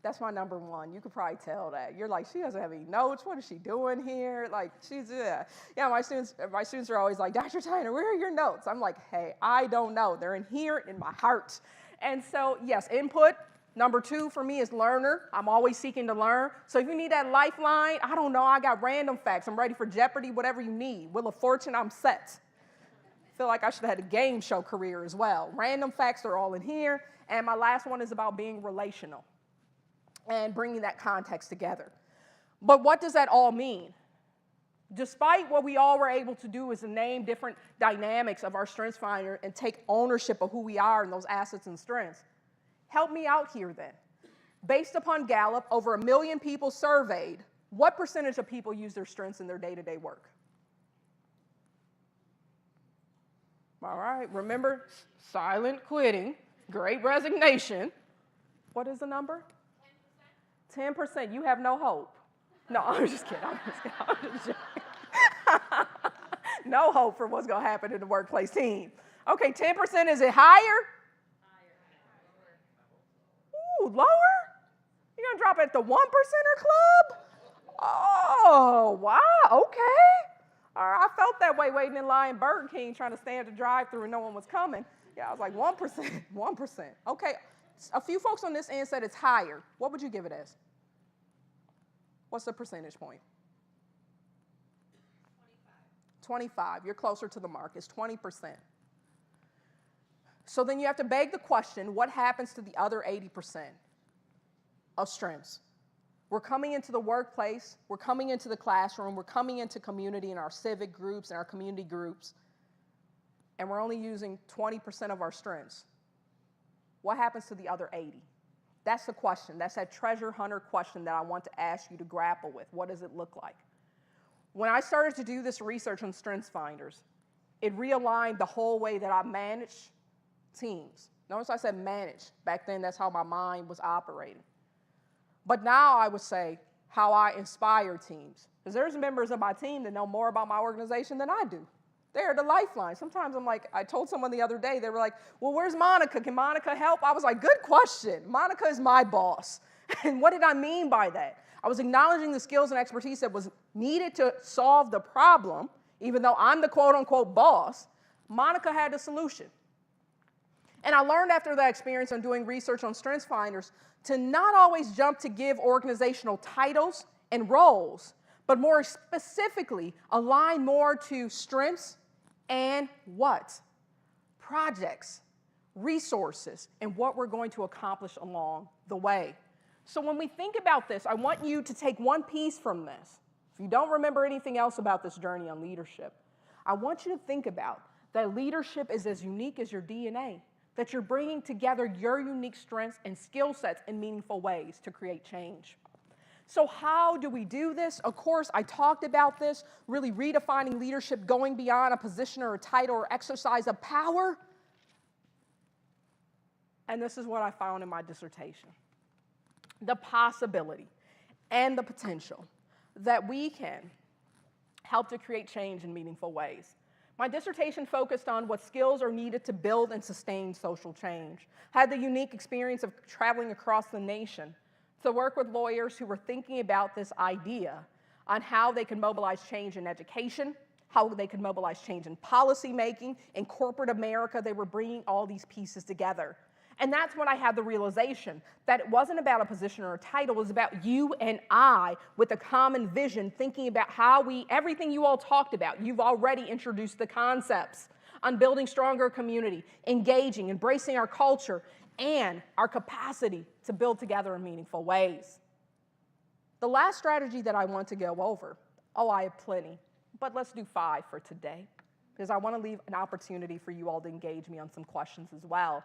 That's my number one. You could probably tell that. You're like, she doesn't have any notes. What is she doing here? Like, she's, yeah, my students are always like, Dr. Tyner, where are your notes? I'm like, hey, I don't know. They're in here in my heart. And so, yes, input. Number two for me is learner. I'm always seeking to learn. So if you need that lifeline, I don't know, I got random facts. I'm ready for Jeopardy, whatever you need. Wheel of Fortune, I'm set. Feel like I should have had a game show career as well. Random facts are all in here. And my last one is about being relational and bringing that context together. But what does that all mean? Despite what we all were able to do is to name different dynamics of our StrengthsFinder and take ownership of who we are and those assets and strengths, help me out here then. Based upon Gallup, over 1 million people surveyed, what percentage of people use their strengths in their day-to-day work? All right, remember, silent quitting, great resignation. What is the number? 10%. 10%. You have no hope. No, I'm just kidding. I'm just joking. No hope for what's going to happen in the workplace team. Okay, 10%, is it higher? Ooh, lower? You're going to drop it at the 1%er club? Oh, wow, okay. All right, I felt that way waiting in line Burger King trying to stand at the drive-thru and no one was coming. Yeah, I was like, 1%, 1%. Okay, a few folks on this end said it's higher. What would you give it as? What's the percentage point? 25. You're closer to the mark. It's 20%. So then you have to beg the question, what happens to the other 80% of strengths? We're coming into the workplace, we're coming into the classroom, we're coming into community in our civic groups and our community groups, and we're only using 20% of our strengths. What happens to the other 80? That's the question. That's that treasure hunter question that I want to ask you to grapple with. What does it look like? When I started to do this research on StrengthsFinders, it realigned the whole way that I manage teams. Notice I said manage. Back then, that's how my mind was operating. But now I would say how I inspire teams. Because there's members of my team that know more about my organization than I do. They're the lifeline. Sometimes I'm like, I told someone the other day, they were like, well, where's Monica? Can Monica help? I was like, good question. Monica is my boss. And what did I mean by that? I was acknowledging the skills and expertise that was needed to solve the problem, even though I'm the quote-unquote boss. Monica had the solution. And I learned after that experience on doing research on StrengthsFinders to not always jump to give organizational titles and roles, but more specifically align more to strengths and what? Projects, resources, and what we're going to accomplish along the way. So when we think about this, I want you to take one piece from this. If you don't remember anything else about this journey on leadership, I want you to think about that leadership is as unique as your DNA, that you're bringing together your unique strengths and skill sets in meaningful ways to create change. So how do we do this? Of course, I talked about this, really redefining leadership, going beyond a position or a title or exercise of power. And this is what I found in my dissertation. The possibility and the potential that we can help to create change in meaningful ways. My dissertation focused on what skills are needed to build and sustain social change. I had the unique experience of traveling across the nation to work with lawyers who were thinking about this idea on how they could mobilize change in education, how they could mobilize change in policy making, in corporate America. They were bringing all these pieces together. And that's when I had the realization that it wasn't about a position or a title, it was about you and I with a common vision, thinking about how everything you all talked about, you've already introduced the concepts on building stronger community, engaging, embracing our culture, and our capacity to build together in meaningful ways. The last strategy that I want to go over, I have plenty, but let's do 5 for today, because I want to leave an opportunity for you all to engage me on some questions as well.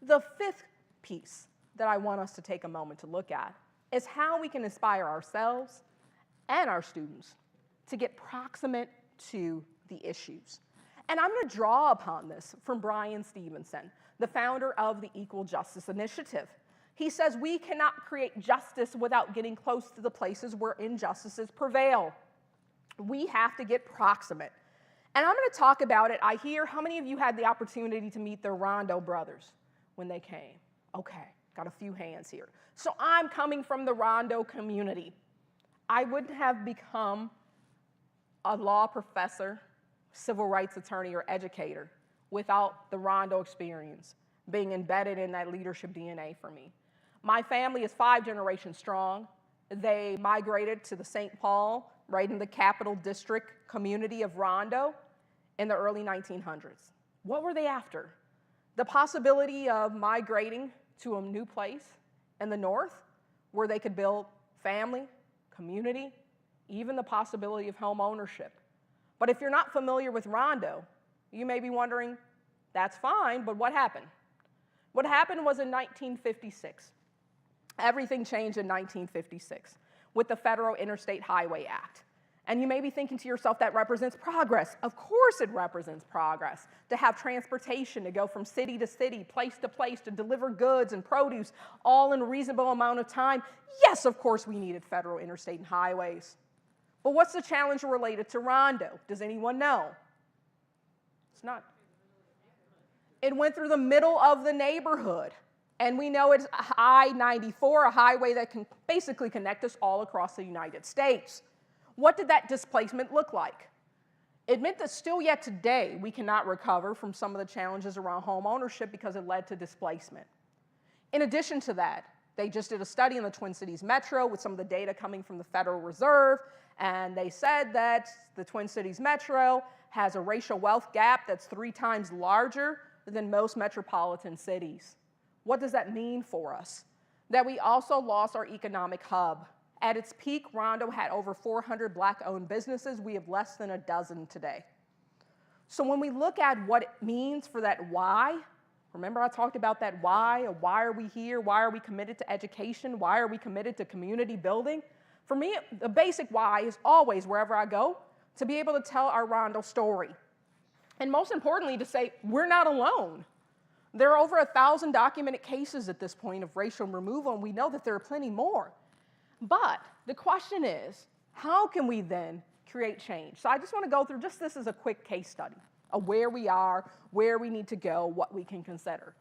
The 5th piece that I want us to take a moment to look at is how we can inspire ourselves and our students to get proximate to the issues. And I'm going to draw upon this from Bryan Stevenson, the founder of the Equal Justice Initiative. He says we cannot create justice without getting close to the places where injustices prevail. We have to get proximate. And I'm going to talk about it. I hear, how many of you had the opportunity to meet the Rondo brothers when they came? Okay, got a few hands here. So I'm coming from the Rondo community. I wouldn't have become a law professor, civil rights attorney, or educator without the Rondo experience being embedded in that leadership DNA for me. My family is 5 generations strong. They migrated to the St. Paul, right in the Capital District community of Rondo in the early 1900s. What were they after? The possibility of migrating to a new place in the north where they could build family, community, even the possibility of home ownership. But if you're not familiar with Rondo, you may be wondering, that's fine, but what happened? What happened was in 1956. Everything changed in 1956 with the Federal Interstate Highway Act. And you may be thinking to yourself, that represents progress. Of course it represents progress. To have transportation, to go from city to city, place to place, to deliver goods and produce, all in a reasonable amount of time. Yes, of course we needed federal interstate and highways. But what's the challenge related to Rondo? Does anyone know? It's not. It went through the middle of the neighborhood. And we know it's I-94, a highway that can basically connect us all across the United States. What did that displacement look like? It meant that still yet today, we cannot recover from some of the challenges around home ownership because it led to displacement. In addition to that, they just did a study in the Twin Cities Metro with some of the data coming from the Federal Reserve, and they said that the Twin Cities Metro has a racial wealth gap that's 3 times larger than most metropolitan cities. What does that mean for us? That we also lost our economic hub. At its peak, Rondo had over 400 Black-owned businesses. We have less than a dozen today. So when we look at what it means for that why, remember I talked about that why, or why are we here? Why are we committed to education? Why are we committed to community building? For me, the basic why is always, wherever I go, to be able to tell our Rondo story. And most importantly, to say, we're not alone. There are over 1,000 documented cases at this point of racial removal, and we know that there are plenty more. But the question is, how can we then create change? So I just want to go through just this as a quick case study of where we are, where we need to go, what we can consider.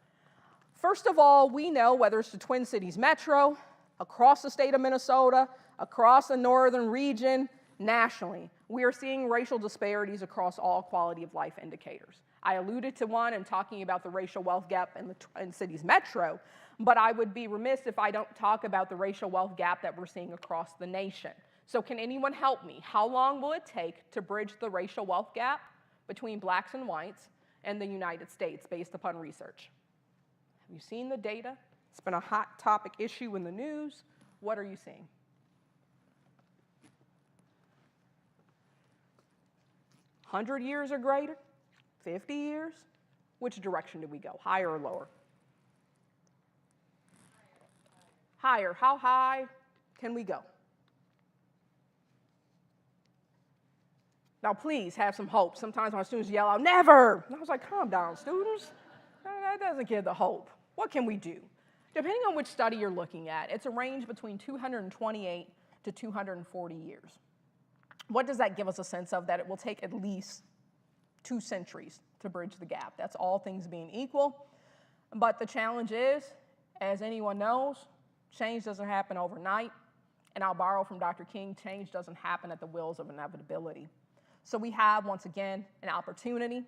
First of all, we know whether it's the Twin Cities Metro, across the state of Minnesota, across the northern region, nationally, we are seeing racial disparities across all quality of life indicators. I alluded to one in talking about the racial wealth gap in the Twin Cities Metro, but I would be remiss if I don't talk about the racial wealth gap that we're seeing across the nation. So can anyone help me? How long will it take to bridge the racial wealth gap between blacks and whites and the United States based upon research? Have you seen the data? It's been a hot topic issue in the news. What are you seeing? $100 years or greater? 50 years? Which direction do we go, higher or lower? Higher. How high can we go? Now, please have some hope. Sometimes my students yell out, never! And I was like, calm down, students. That doesn't give the hope. What can we do? Depending on which study you're looking at, it's a range between 228 to 240 years. What does that give us a sense of? That it will take at least 2 centuries to bridge the gap. That's all things being equal. But the challenge is, as anyone knows, change doesn't happen overnight. And I'll borrow from Dr. King, change doesn't happen at the wheels of inevitability. So we have, once again, an opportunity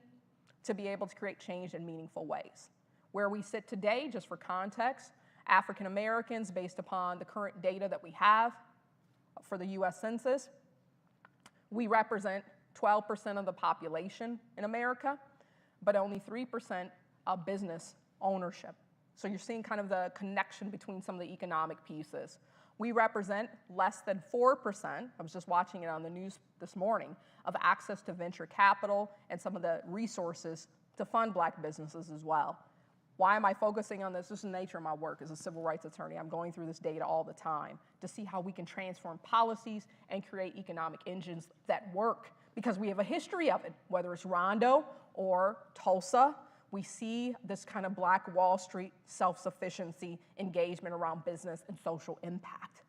to be able to create change in meaningful ways. Where we sit today, just for context, African Americans, based upon the current data that we have for the US Census, we represent 12% of the population in America, but only 3% of business ownership. So you're seeing kind of the connection between some of the economic pieces. We represent less than 4%, I was just watching it on the news this morning, of access to venture capital and some of the resources to fund black businesses as well. Why am I focusing on this? This is the nature of my work as a civil rights attorney. I'm going through this data all the time to see how we can transform policies and create economic engines that work, because we have a history of it, whether it's Rondo or Tulsa. We see this kind of Black Wall Street self-sufficiency engagement around business and social impact.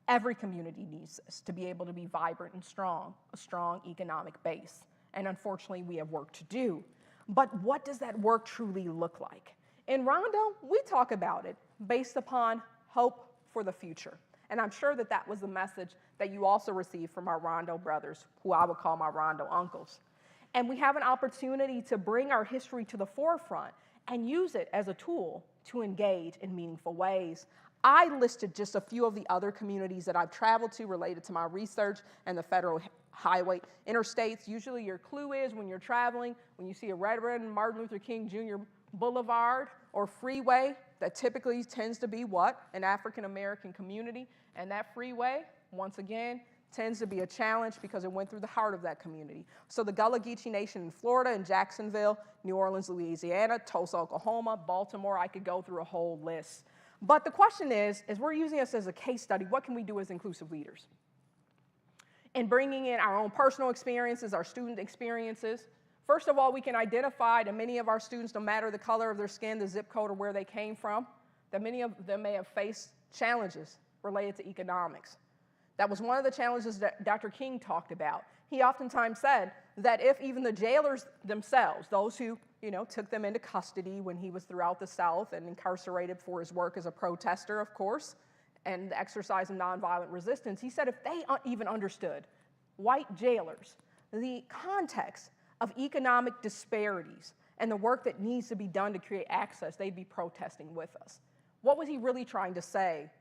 Every community needs this to be able to be vibrant and strong, a strong economic base. And unfortunately, we have work to do. But what does that work truly look like? In Rondo, we talk about it based upon hope for the future. And I'm sure that that was the message that you also received from our Rondo brothers, who I would call my Rondo uncles. And we have an opportunity to bring our history to the forefront and use it as a tool to engage in meaningful ways. I listed just a few of the other communities that I've traveled to related to my research and the federal highway interstates. Usually your clue is when you're traveling, when you see a red Martin Luther King Jr. Boulevard or freeway, that typically tends to be what? An African-American community. And that freeway, once again, tends to be a challenge because it went through the heart of that community. So the Gullah Geechee Nation in Florida and Jacksonville, New Orleans, Louisiana, Tulsa, Oklahoma, Baltimore, I could go through a whole list. But the question is, as we're using this as a case study, what can we do as inclusive leaders? In bringing in our own personal experiences, our student experiences, first of all, we can identify that many of our students, no matter the color of their skin, the zip code, or where they came from, that many of them may have faced challenges related to economics. That was one of the challenges that Dr. King talked about. He oftentimes said that if even the jailers themselves, those who took them into custody when he was throughout the South and incarcerated for his work as a protester, of course, and the exercise of nonviolent resistance, he said if they even understood, white jailers, the context of economic disparities and the work that needs to be done to create access, they'd be protesting with us. What was he really trying to say?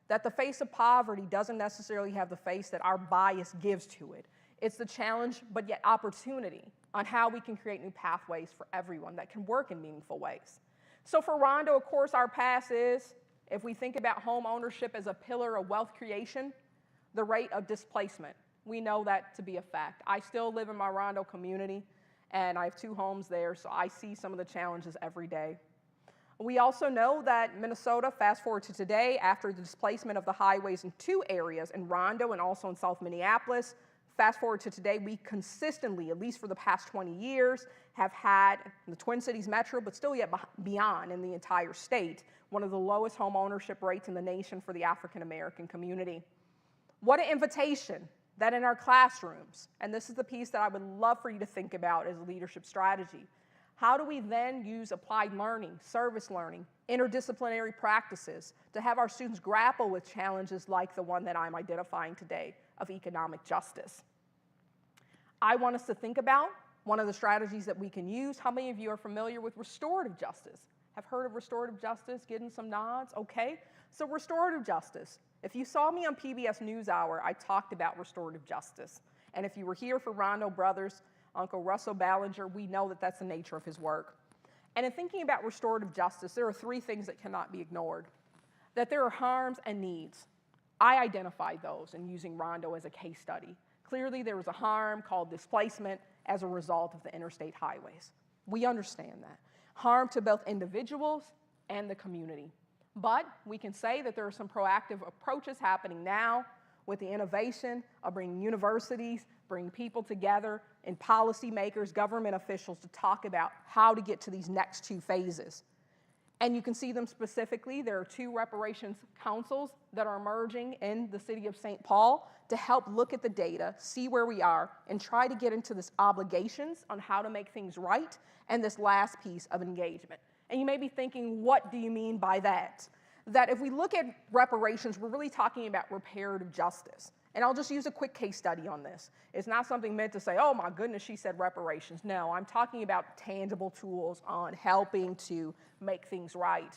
That the face of poverty doesn't necessarily have the face that our bias gives to it. It's the challenge, but yet opportunity on how we can create new pathways for everyone that can work in meaningful ways. So for Rondo, of course, our pass is, if we think about home ownership as a pillar of wealth creation, the rate of displacement. We know that to be a fact. I still live in my Rondo community, and I have 2 homes there, so I see some of the challenges every day. We also know that Minnesota, fast forward to today, after the displacement of the highways in 2 areas, in Rondo and also in South Minneapolis, fast forward to today, we consistently, at least for the past 20 years, have had in the Twin Cities metro, but still yet beyond in the entire state, one of the lowest home ownership rates in the nation for the African American community. What an invitation that in our classrooms, and this is the piece that I would love for you to think about as a leadership strategy, how do we then use applied learning, service learning, interdisciplinary practices to have our students grapple with challenges like the one that I'm identifying today of economic justice? I want us to think about one of the strategies that we can use. How many of you are familiar with restorative justice? Have heard of restorative justice? Getting some nods? Okay. So restorative justice. If you saw me on PBS NewsHour, I talked about restorative justice. And if you were here for Rondo Brothers, Uncle Russell Ballinger, we know that that's the nature of his work. And in thinking about restorative justice, there are 3 things that cannot be ignored. That there are harms and needs. I identified those in using Rondo as a case study. Clearly, there was a harm called displacement as a result of the interstate highways. We understand that. Harm to both individuals and the community. But we can say that there are some proactive approaches happening now with the innovation of bringing universities, bringing people together, and policymakers, government officials to talk about how to get to these next 2 phases. And you can see them specifically. There are 2 reparations councils that are emerging in the city of St. Paul to help look at the data, see where we are, and try to get into this obligations on how to make things right, and this last piece of engagement. And you may be thinking, what do you mean by that? That if we look at reparations, we're really talking about reparative justice. And I'll just use a quick case study on this. It's not something meant to say, oh my goodness, she said reparations. No, I'm talking about tangible tools on helping to make things right.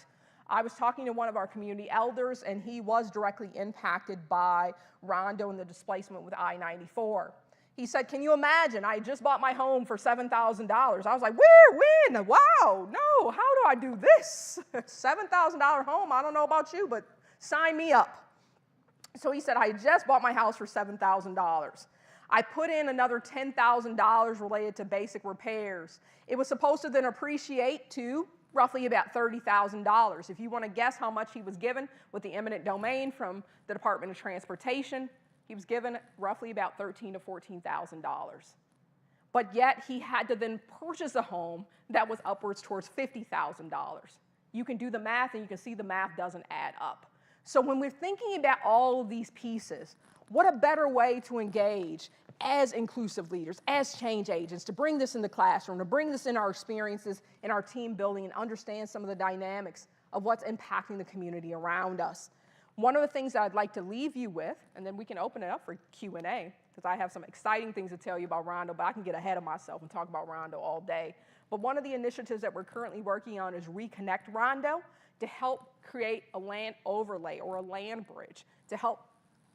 I was talking to one of our community elders, and he was directly impacted by Rondo and the displacement with I-94. He said, can you imagine, I just bought my home for $7,000. I was like, where, when, wow, no, how do I do this? $7,000 home, I don't know about you, but sign me up. So he said, I just bought my house for $7,000. I put in another $10,000 related to basic repairs. It was supposed to then appreciate to roughly about $30,000. If you want to guess how much he was given with the eminent domain from the Department of Transportation, he was given roughly about $13,000 to $14,000. But yet he had to then purchase a home that was upwards towards $50,000. You can do the math, and you can see the math doesn't add up. So when we're thinking about all of these pieces, what a better way to engage as inclusive leaders, as change agents, to bring this in the classroom, to bring this in our experiences, in our team building, and understand some of the dynamics of what's impacting the community around us. One of the things that I'd like to leave you with, and then we can open it up for Q&A, because I have some exciting things to tell you about Rondo, but I can get ahead of myself and talk about Rondo all day. But one of the initiatives that we're currently working on is Reconnect Rondo, to help create a land overlay or a land bridge to help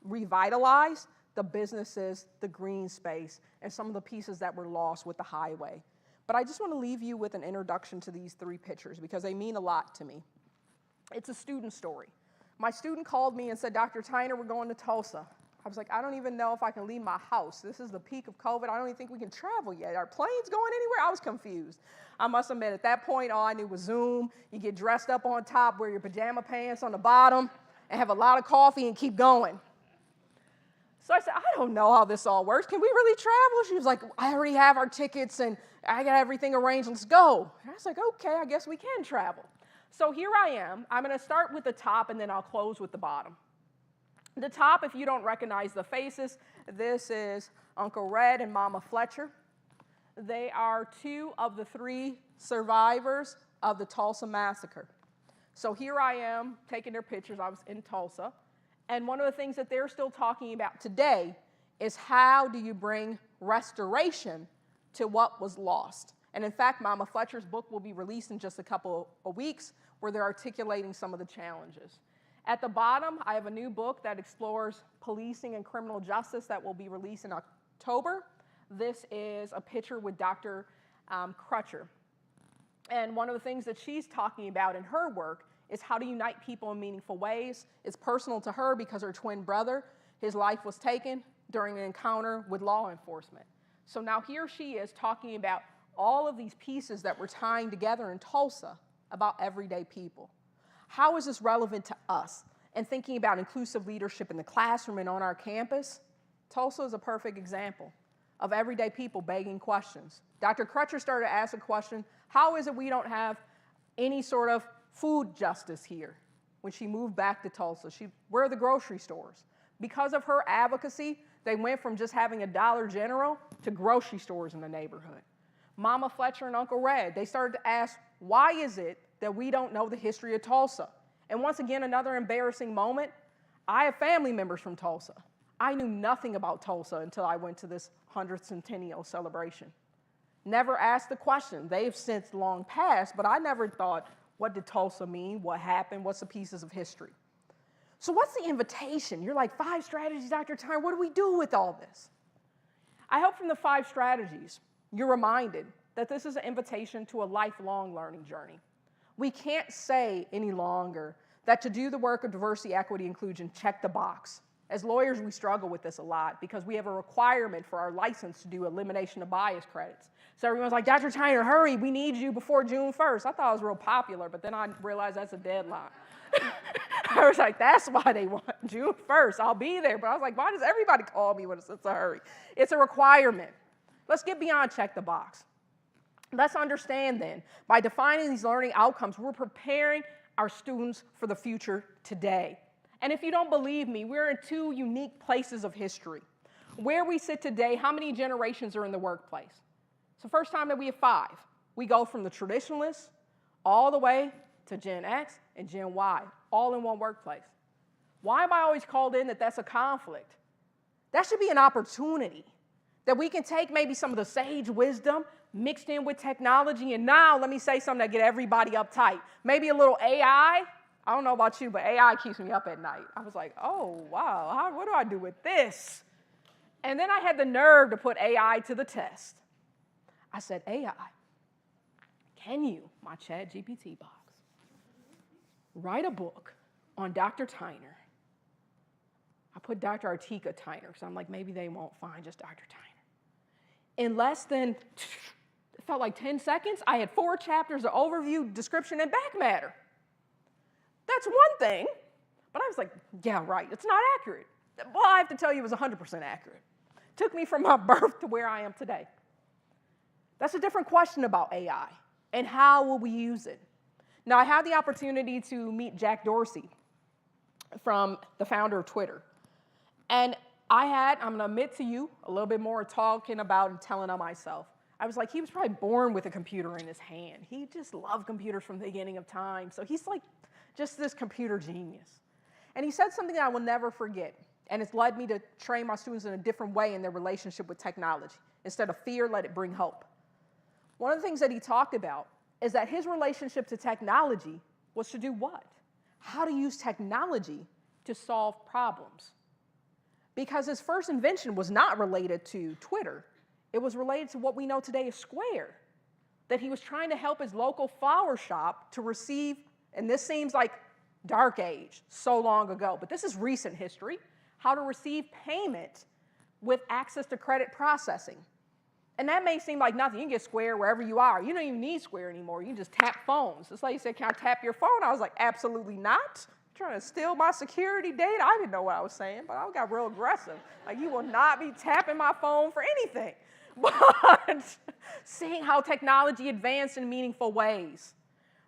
revitalize the businesses, the green space, and some of the pieces that were lost with the highway. But I just want to leave you with an introduction to these 3 pictures because they mean a lot to me. It's a student story. My student called me and said, Dr. Tyner, we're going to Tulsa. I was like, I don't even know if I can leave my house. This is the peak of COVID. I don't even think we can travel yet. Are planes going anywhere? I was confused. I must admit, at that point, all I knew was Zoom. You get dressed up on top, wear your pajama pants on the bottom, and have a lot of coffee and keep going. So I said, I don't know how this all works. Can we really travel? She was like, I already have our tickets, and I got everything arranged. Let's go. And I was like, okay, I guess we can travel. So here I am. I'm going to start with the top, and then I'll close with the bottom. The top, if you don't recognize the faces, this is Uncle Red and Mama Fletcher. They are 2 of the 3 survivors of the Tulsa massacre. So here I am taking their pictures. I was in Tulsa. And one of the things that they're still talking about today is how do you bring restoration to what was lost? And in fact, Mama Fletcher's book will be released in just a couple of weeks where they're articulating some of the challenges. At the bottom, I have a new book that explores policing and criminal justice that will be released in October. This is a picture with Dr. Crutcher. And one of the things that she's talking about in her work is how to unite people in meaningful ways. It's personal to her because her twin brother, his life was taken during an encounter with law enforcement. So now here she is talking about all of these pieces that we're tying together in Tulsa about everyday people. How is this relevant to us? And thinking about inclusive leadership in the classroom and on our campus, Tulsa is a perfect example of everyday people begging questions. Dr. Crutcher started to ask a question, how is it we don't have any sort of food justice here? When she moved back to Tulsa, where are the grocery stores? Because of her advocacy, they went from just having a Dollar General to grocery stores in the neighborhood. Mama Fletcher and Uncle Red, they started to ask, why is it that we don't know the history of Tulsa? And once again, another embarrassing moment, I have family members from Tulsa. I knew nothing about Tulsa until I went to this 100th centennial celebration. Never asked the question. They've since long passed, but I never thought, what did Tulsa mean? What happened? What's the pieces of history? So what's the invitation? You're like, 5 strategies, Dr. Tyner, what do we do with all this? I hope from the 5 strategies, you're reminded that this is an invitation to a lifelong learning journey. We can't say any longer that to do the work of diversity, equity, inclusion, check the box. As lawyers, we struggle with this a lot because we have a requirement for our license to do elimination of bias credits. So everyone's like, Dr. Tyner, hurry, we need you before June 1st. I thought it was real popular, but then I realized that's a deadline. I was like, that's why they want June 1st. I'll be there. But I was like, why does everybody call me when it's a hurry? It's a requirement. Let's get beyond check the box. Let's understand then, by defining these learning outcomes, we're preparing our students for the future today. And if you don't believe me, we're in 2 unique places of history. Where we sit today, how many generations are in the workplace? It's the first time that we have 5. We go from the traditionalists all the way to Gen X and Gen Y, all in one workplace. Why am I always called in that that's a conflict? That should be an opportunity that we can take maybe some of the sage wisdom mixed in with technology, and now let me say something that get everybody uptight. Maybe a little AI. I don't know about you, but AI keeps me up at night. I was like, oh, wow, what do I do with this? And then I had the nerve to put AI to the test. I said, AI, can you, my ChatGPT box, write a book on Dr. Tyner? I put Dr. Artika Tyner, because I'm like, maybe they won't find just Dr. Tyner. In less than, it felt like 10 seconds, I had 4 chapters of overview, description, and back matter. That's one thing, but I was like, yeah, right, it's not accurate. Well, I have to tell you, it was 100% accurate. Took me from my birth to where I am today. That's a different question about AI, and how will we use it? Now, I had the opportunity to meet Jack Dorsey, from the founder of Twitter. And I'm going to admit to you, a little bit more talking about and telling on myself. I was like, he was probably born with a computer in his hand. He just loved computers from the beginning of time. So he's like just this computer genius. And he said something that I will never forget. And it's led me to train my students in a different way in their relationship with technology. Instead of fear, let it bring hope. One of the things that he talked about is that his relationship to technology was to do what? How to use technology to solve problems. Because his first invention was not related to Twitter. It was related to what we know today as Square. That he was trying to help his local flower shop to receive, and this seems like dark age, so long ago, but this is recent history, how to receive payment with access to credit processing. And that may seem like nothing. You can get Square wherever you are. You don't even need Square anymore. You can just tap phones. This lady said, can I tap your phone? I was like, absolutely not. You're trying to steal my security data? I didn't know what I was saying, but I got real aggressive. Like, you will not be tapping my phone for anything. But seeing how technology advanced in meaningful ways.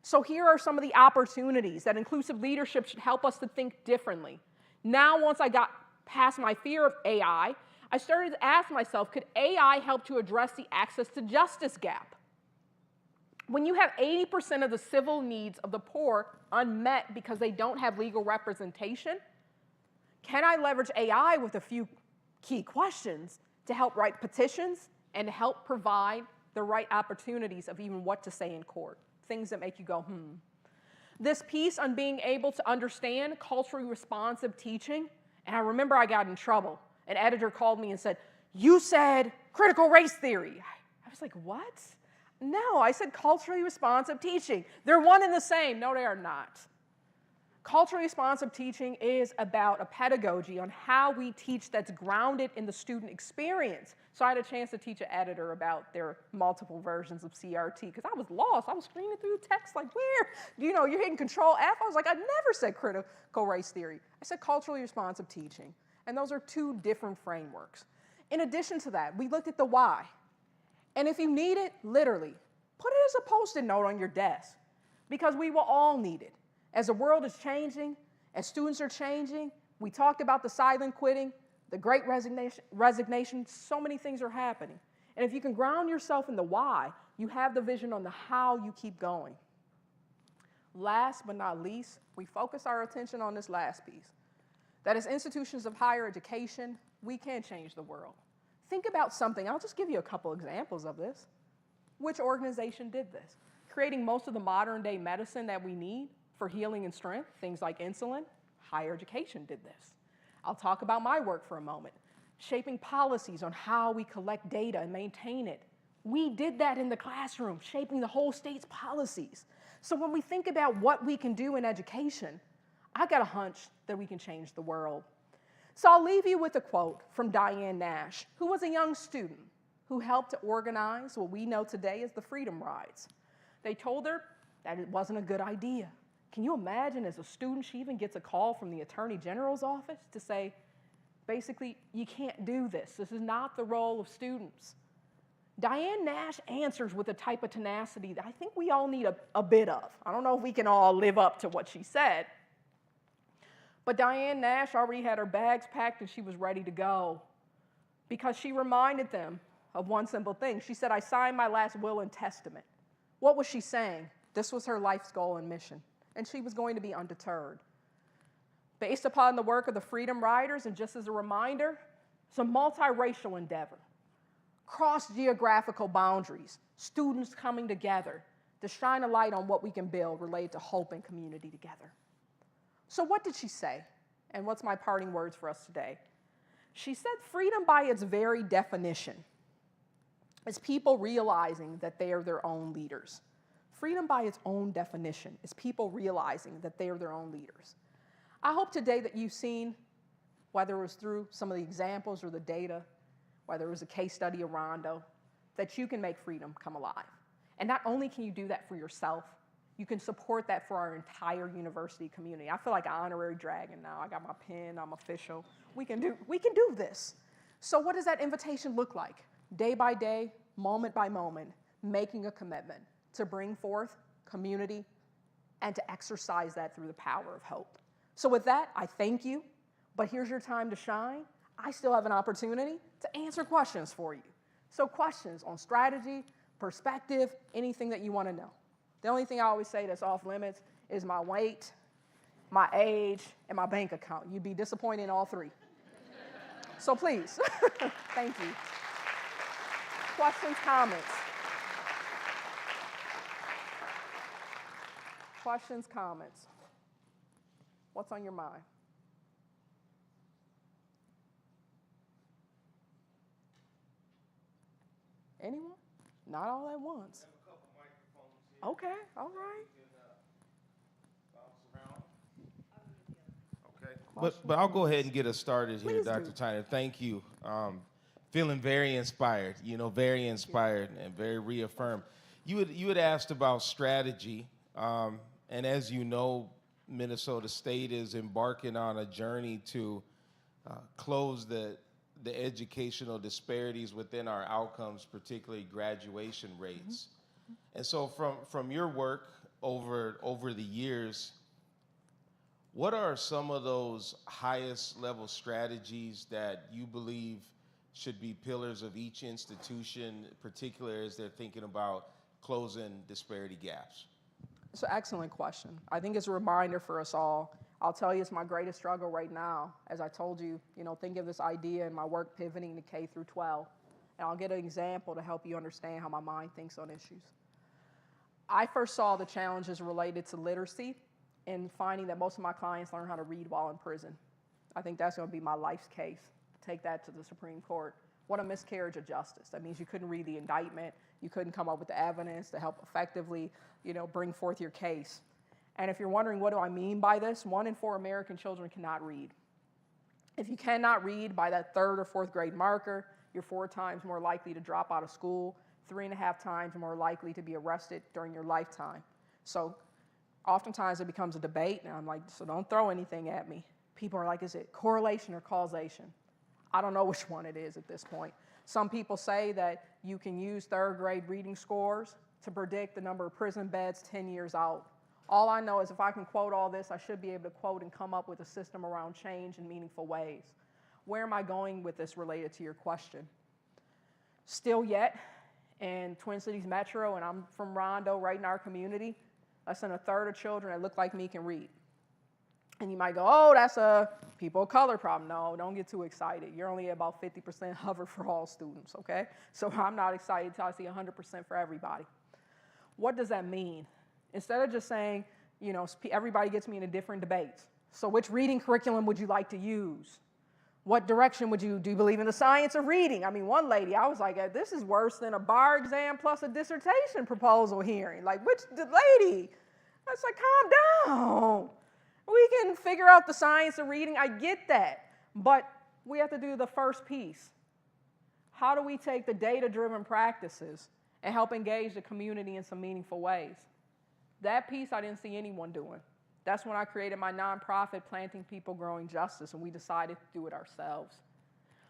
So here are some of the opportunities that inclusive leadership should help us to think differently. Now, once I got past my fear of AI, I started to ask myself, could AI help to address the access to justice gap? When you have 80% of the civil needs of the poor unmet because they don't have legal representation, can I leverage AI with a few key questions to help write petitions and to help provide the right opportunities of even what to say in court? Things that make you go, This piece on being able to understand culturally responsive teaching, and I remember I got in trouble. An editor called me and said, you said critical race theory. I was like, what? No, I said culturally responsive teaching. They're one and the same. No, they are not. Culturally responsive teaching is about a pedagogy on how we teach that's grounded in the student experience. So I had a chance to teach an editor about their multiple versions of CRT because I was lost. I was screening through text like, where? You know, you're hitting Control F. I was like, I never said critical race theory. I said culturally responsive teaching. And those are two different frameworks. In addition to that, we looked at the why. And if you need it, literally, put it as a Post-it note on your desk because we will all need it. As the world is changing, as students are changing, we talked about the silent quitting, the great resignation, so many things are happening. And if you can ground yourself in the why, you have the vision on the how you keep going. Last but not least, we focus our attention on this last piece. That as institutions of higher education, we can change the world. Think about something, I'll just give you a couple examples of this. Which organization did this? Creating most of the modern day medicine that we need for healing and strength, things like insulin, higher education did this. I'll talk about my work for a moment. Shaping policies on how we collect data and maintain it. We did that in the classroom, shaping the whole state's policies. So when we think about what we can do in education, I got a hunch that we can change the world. So I'll leave you with a quote from Diane Nash, who was a young student who helped to organize what we know today as the Freedom Rides. They told her that it wasn't a good idea. Can you imagine as a student, she even gets a call from the Attorney General's office to say, basically, you can't do this. This is not the role of students. Diane Nash answers with a type of tenacity that I think we all need a bit of. I don't know if we can all live up to what she said. But Diane Nash already had her bags packed and she was ready to go because she reminded them of one simple thing. She said, I signed my last will and testament. What was she saying? This was her life's goal and mission, and she was going to be undeterred. Based upon the work of the Freedom Riders, and just as a reminder, it's a multiracial endeavor. Cross-geographical boundaries, students coming together to shine a light on what we can build related to hope and community together. So what did she say? And what's my parting words for us today? She said freedom by its very definition is people realizing that they are their own leaders. Freedom by its own definition is people realizing that they are their own leaders. I hope today that you've seen, whether it was through some of the examples or the data, whether it was a case study of Rondo, that you can make freedom come alive. And not only can you do that for yourself, you can support that for our entire university community. I feel like an honorary dragon now. I got my pin, I'm official. We can do this. So what does that invitation look like? Day by day, moment by moment, making a commitment to bring forth community and to exercise that through the power of hope. So with that, I thank you, but here's your time to shine. I still have an opportunity to answer questions for you. So questions on strategy, perspective, anything that you want to know. The only thing I always say that's off limits is my weight, my age, and my bank account. You'd be disappointed in all three. So please, thank you. Questions, comments? Questions, comments? What's on your mind? Anyone? Not all at once. Okay, all right. Okay. But I'll go ahead and get us started here, Please Dr. do. Tyner. Thank you. Feeling very inspired, very inspired and very reaffirmed. You had asked about strategy, and as you know, Minnesota State is embarking on a journey to close the educational disparities within our outcomes, particularly graduation rates. And so from your work over the years, what are some of those highest level strategies that you believe should be pillars of each institution, particularly as they're thinking about closing disparity gaps? It's an excellent question. I think it's a reminder for us all. I'll tell you, it's my greatest struggle right now. As I told you, thinking of this idea in my work pivoting to K through 12. And I'll get an example to help you understand how my mind thinks on issues. I first saw the challenges related to literacy and finding that most of my clients learn how to read while in prison. I think that's going to be my life's case. Take that to the Supreme Court. What a miscarriage of justice. That means you couldn't read the indictment, you couldn't come up with the evidence to help effectively, bring forth your case. And if you're wondering what do I mean by this, 1 in 4 American children cannot read. If you cannot read by that 3rd or 4th grade marker, you're 4 times more likely to drop out of school, 3.5 times more likely to be arrested during your lifetime. So oftentimes it becomes a debate, and I'm like, so don't throw anything at me. People are like, is it correlation or causation? I don't know which one it is at this point. Some people say that you can use 3rd grade reading scores to predict the number of prison beds 10 years out. All I know is if I can quote all this, I should be able to quote and come up with a system around change in meaningful ways. Where am I going with this related to your question? Still yet, in Twin Cities Metro, and I'm from Rondo, right in our community, less than 1/3 of children that look like me can read. And you might go, oh, that's a people of color problem. No, don't get too excited. You're only at about 50% hover for all students, okay? So I'm not excited until I see 100% for everybody. What does that mean? Instead of just saying, you know, everybody gets me into different debates. So which reading curriculum would you like to use? What direction would you, do you believe in the science of reading? I mean, one lady, I was like, this is worse than a bar exam plus a dissertation proposal hearing. Like, which lady? I was like, calm down. We can figure out the science of reading. I get that. But we have to do the first piece. How do we take the data-driven practices and help engage the community in some meaningful ways? That piece I didn't see anyone doing. That's when I created my nonprofit, Planting People, Growing Justice, and we decided to do it ourselves.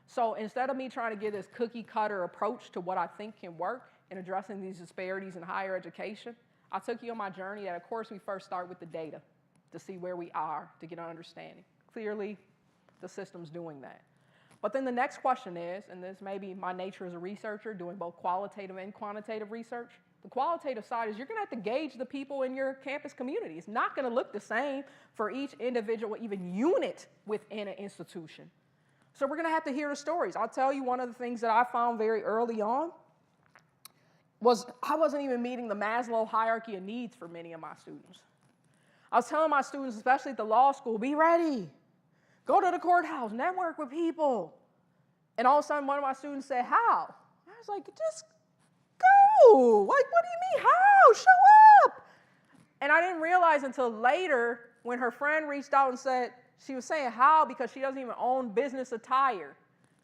So instead of me trying to get this cookie-cutter approach to what I think can work in addressing these disparities in higher education, I took you on my journey that, of course, we first start with the data to see where we are, to get an understanding. Clearly, the system's doing that. But then the next question is, and this may be my nature as a researcher, doing both qualitative and quantitative research, the qualitative side is you're going to have to gauge the people in your campus community. It's not going to look the same for each individual, even unit within an institution. So we're going to have to hear the stories. I'll tell you one of the things that I found very early on was I wasn't even meeting the Maslow hierarchy of needs for many of my students. I was telling my students, especially at the law school, be ready. Go to the courthouse, network with people. And all of a sudden, one of my students said, how? I was like, just go. Like, what do you mean, how? Show up. And I didn't realize until later when her friend reached out and said, she was saying how because she doesn't even own business attire.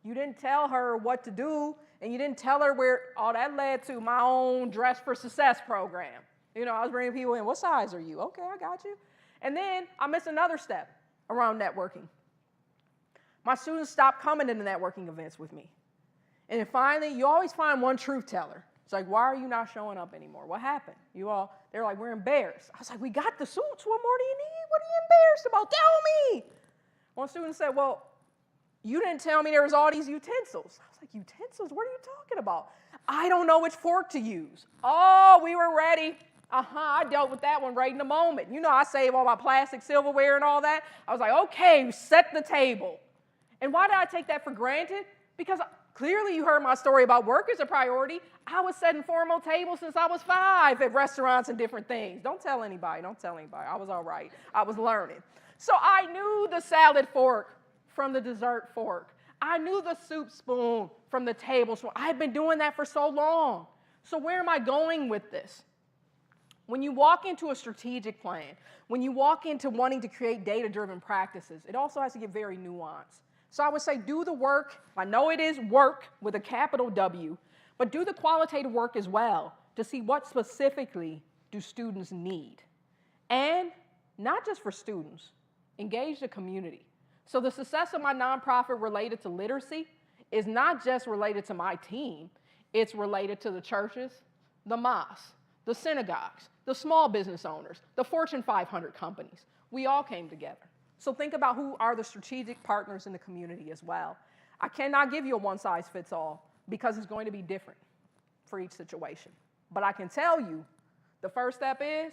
You didn't tell her what to do, and you didn't tell her where, all that led to my own Dress for Success program. You know, I was bringing people in, what size are you? Okay, I got you. And then I missed another step around networking. My students stopped coming to the networking events with me. And then finally, you always find one truth teller. It's like, why are you not showing up anymore? What happened? They're like, we're embarrassed. I was like, we got the suits. What more do you need? What are you embarrassed about? Tell me. One student said, well, you didn't tell me there was all these utensils. I was like, utensils? What are you talking about? I don't know which fork to use. Oh, we were ready. I dealt with that one right in the moment. You know, I save all my plastic silverware and all that. I was like, okay, set the table. And why did I take that for granted? Because clearly you heard my story about work as a priority. I was setting formal tables since I was 5 at restaurants and different things. Don't tell anybody. I was all right. I was learning. So I knew the salad fork from the dessert fork. I knew the soup spoon from the table spoon. I had been doing that for so long. So where am I going with this? When you walk into a strategic plan, when you walk into wanting to create data-driven practices, it also has to get very nuanced. So I would say do the work. I know it is work with a capital W, but do the qualitative work as well to see what specifically do students need. And not just for students, engage the community. So the success of my nonprofit related to literacy is not just related to my team, it's related to the churches, the mosques, the synagogues, the small business owners, the Fortune 500 companies. We all came together. So think about who are the strategic partners in the community as well. I cannot give you a one-size-fits-all because it's going to be different for each situation. But I can tell you the first step is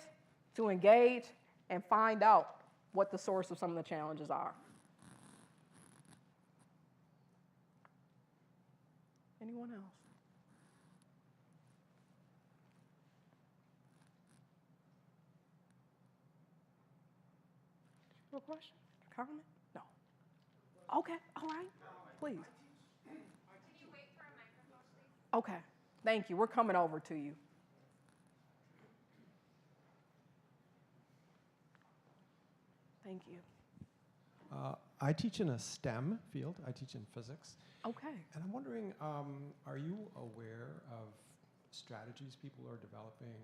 to engage and find out what the source of some of the challenges are. Anyone else? No question? Comment? No. Okay, all right. Please. Can you wait for a microphone, please? Okay, thank you. We're coming over to you. Thank you. I teach in a STEM field. I teach in physics. Okay. And I'm wondering, are you aware of strategies people are developing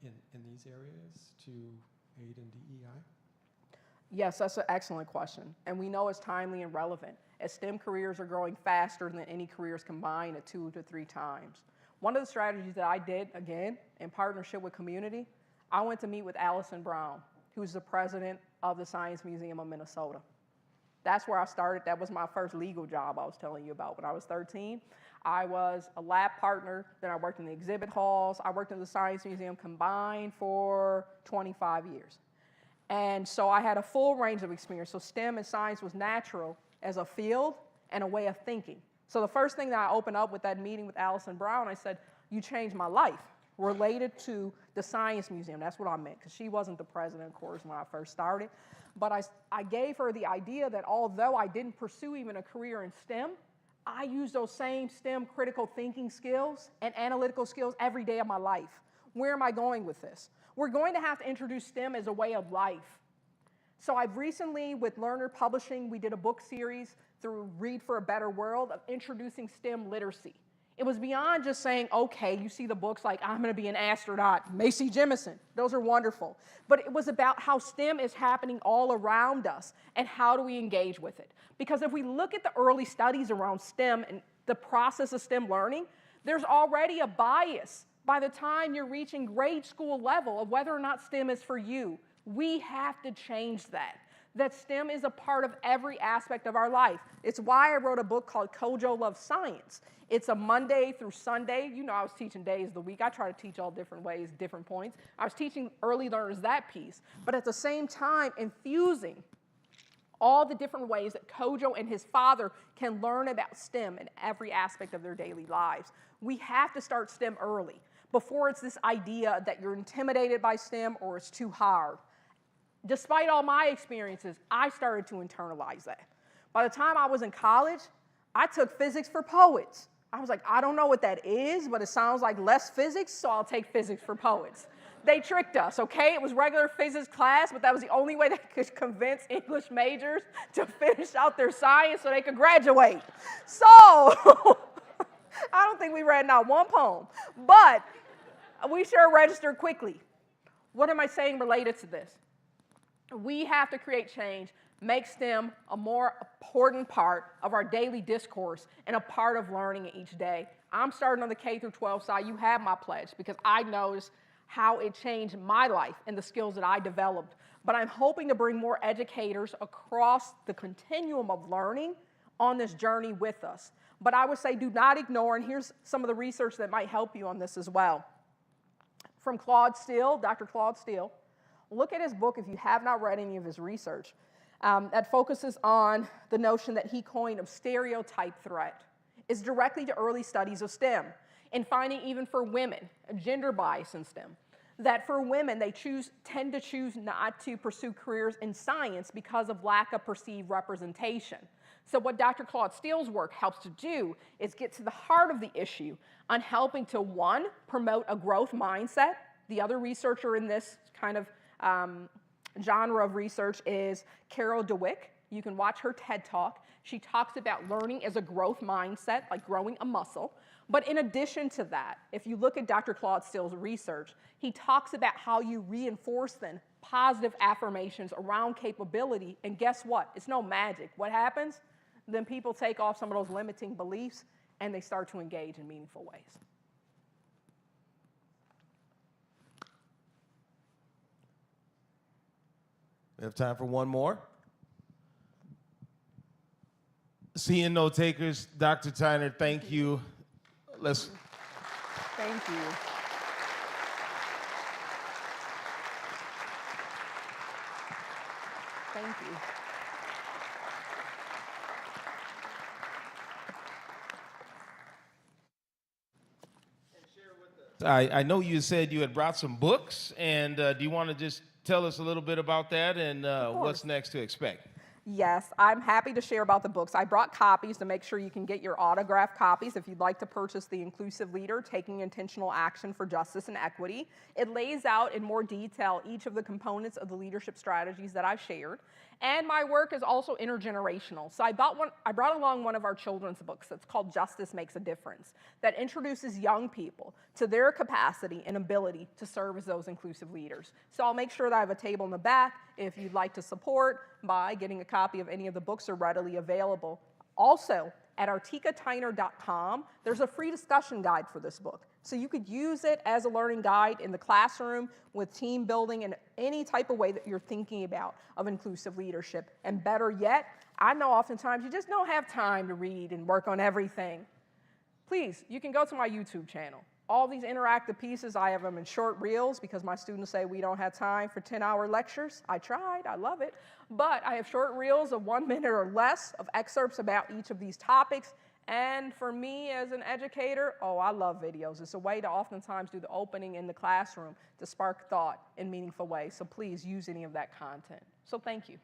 in these areas to aid in DEI? Yes, that's an excellent question. And we know it's timely and relevant, as STEM careers are growing faster than any careers combined at 2 to 3 times. One of the strategies that I did, again, in partnership with community, I went to meet with Allison Brown, who's the president of the Science Museum of Minnesota. That's where I started. That was my first legal job I was telling you about when I was 13. I was a lab partner, then I worked in the exhibit halls. I worked in the Science Museum combined for 25 years. And so I had a full range of experience. So STEM and science was natural as a field and a way of thinking. So the first thing that I opened up with that meeting with Allison Brown, I said, you changed my life related to the Science Museum. That's what I meant, because she wasn't the president, of course, when I first started. But I gave her the idea that although I didn't pursue even a career in STEM, I use those same STEM critical thinking skills and analytical skills every day of my life. Where am I going with this? We're going to have to introduce STEM as a way of life. So I've recently, with Lerner Publishing, we did a book series through Read for a Better World of introducing STEM literacy. It was beyond just saying, okay, you see the books like I'm going to be an astronaut, Macy Jemison. Those are wonderful. But it was about how STEM is happening all around us and how do we engage with it. Because if we look at the early studies around STEM and the process of STEM learning, there's already a bias by the time you're reaching grade school level of whether or not STEM is for you. We have to change that. That STEM is a part of every aspect of our life. It's why I wrote a book called Kojo Loves Science. It's a Monday through Sunday. You know, I was teaching days of the week. I try to teach all different ways, different points. I was teaching early learners that piece, but at the same time, infusing all the different ways that Kojo and his father can learn about STEM in every aspect of their daily lives. We have to start STEM early, before it's this idea that you're intimidated by STEM or it's too hard. Despite all my experiences, I started to internalize that. By the time I was in college, I took physics for poets. I was like, I don't know what that is, but it sounds like less physics, so I'll take physics for poets. They tricked us, okay? It was regular physics class, but that was the only way they could convince English majors to finish out their science so they could graduate. So, I don't think we read not one poem, but we sure registered quickly. What am I saying related to this? We have to create change, make STEM a more important part of our daily discourse and a part of learning each day. I'm starting on the K through 12 side. You have my pledge because I noticed how it changed my life and the skills that I developed. But I'm hoping to bring more educators across the continuum of learning on this journey with us. But I would say do not ignore, and here's some of the research that might help you on this as well. From Claude Steele, Dr. Claude Steele. Look at his book if you have not read any of his research. That focuses on the notion that he coined of stereotype threat. It's directly to early studies of STEM and finding even for women, a gender bias in STEM. That for women, they tend to choose not to pursue careers in science because of lack of perceived representation. So what Dr. Claude Steele's work helps to do is get to the heart of the issue on helping to, one, promote a growth mindset. The other researcher in this kind of genre of research is Carol Dweck. You can watch her TED Talk. She talks about learning as a growth mindset, like growing a muscle. But in addition to that, if you look at Dr. Claude Steele's research, he talks about how you reinforce then positive affirmations around capability. And guess what? It's no magic. What happens? Then people take off some of those limiting beliefs and they start to engage in meaningful ways. We have time for one more. Seeing no takers, Dr. Tyner, thank you. Let's. Thank you. Thank you. I know you said you had brought some books, and do you want to just tell us a little bit about that and what's next to expect? Yes, I'm happy to share about the books. I brought copies to make sure you can get your autographed copies if you'd like to purchase The Inclusive Leader, Taking Intentional Action for Justice and Equity. It lays out in more detail each of the components of the leadership strategies that I've shared. And my work is also intergenerational. So I brought along one of our children's books that's called Justice Makes a Difference, that introduces young people to their capacity and ability to serve as those inclusive leaders. So I'll make sure that I have a table in the back if you'd like to support by getting a copy of any of the books are readily available. Also, at artikatyner.com, there's a free discussion guide for this book. So you could use it as a learning guide in the classroom with team building and any type of way that you're thinking about of inclusive leadership. And better yet, I know oftentimes you just don't have time to read and work on everything. Please, you can go to my YouTube channel. All these interactive pieces, I have them in short reels because my students say we don't have time for 10-hour lectures. I tried, I love it. But I have short reels of 1 minute or less of excerpts about each of these topics. And for me as an educator, oh, I love videos. It's a way to oftentimes do the opening in the classroom to spark thought in meaningful ways. So please use any of that content. So thank you.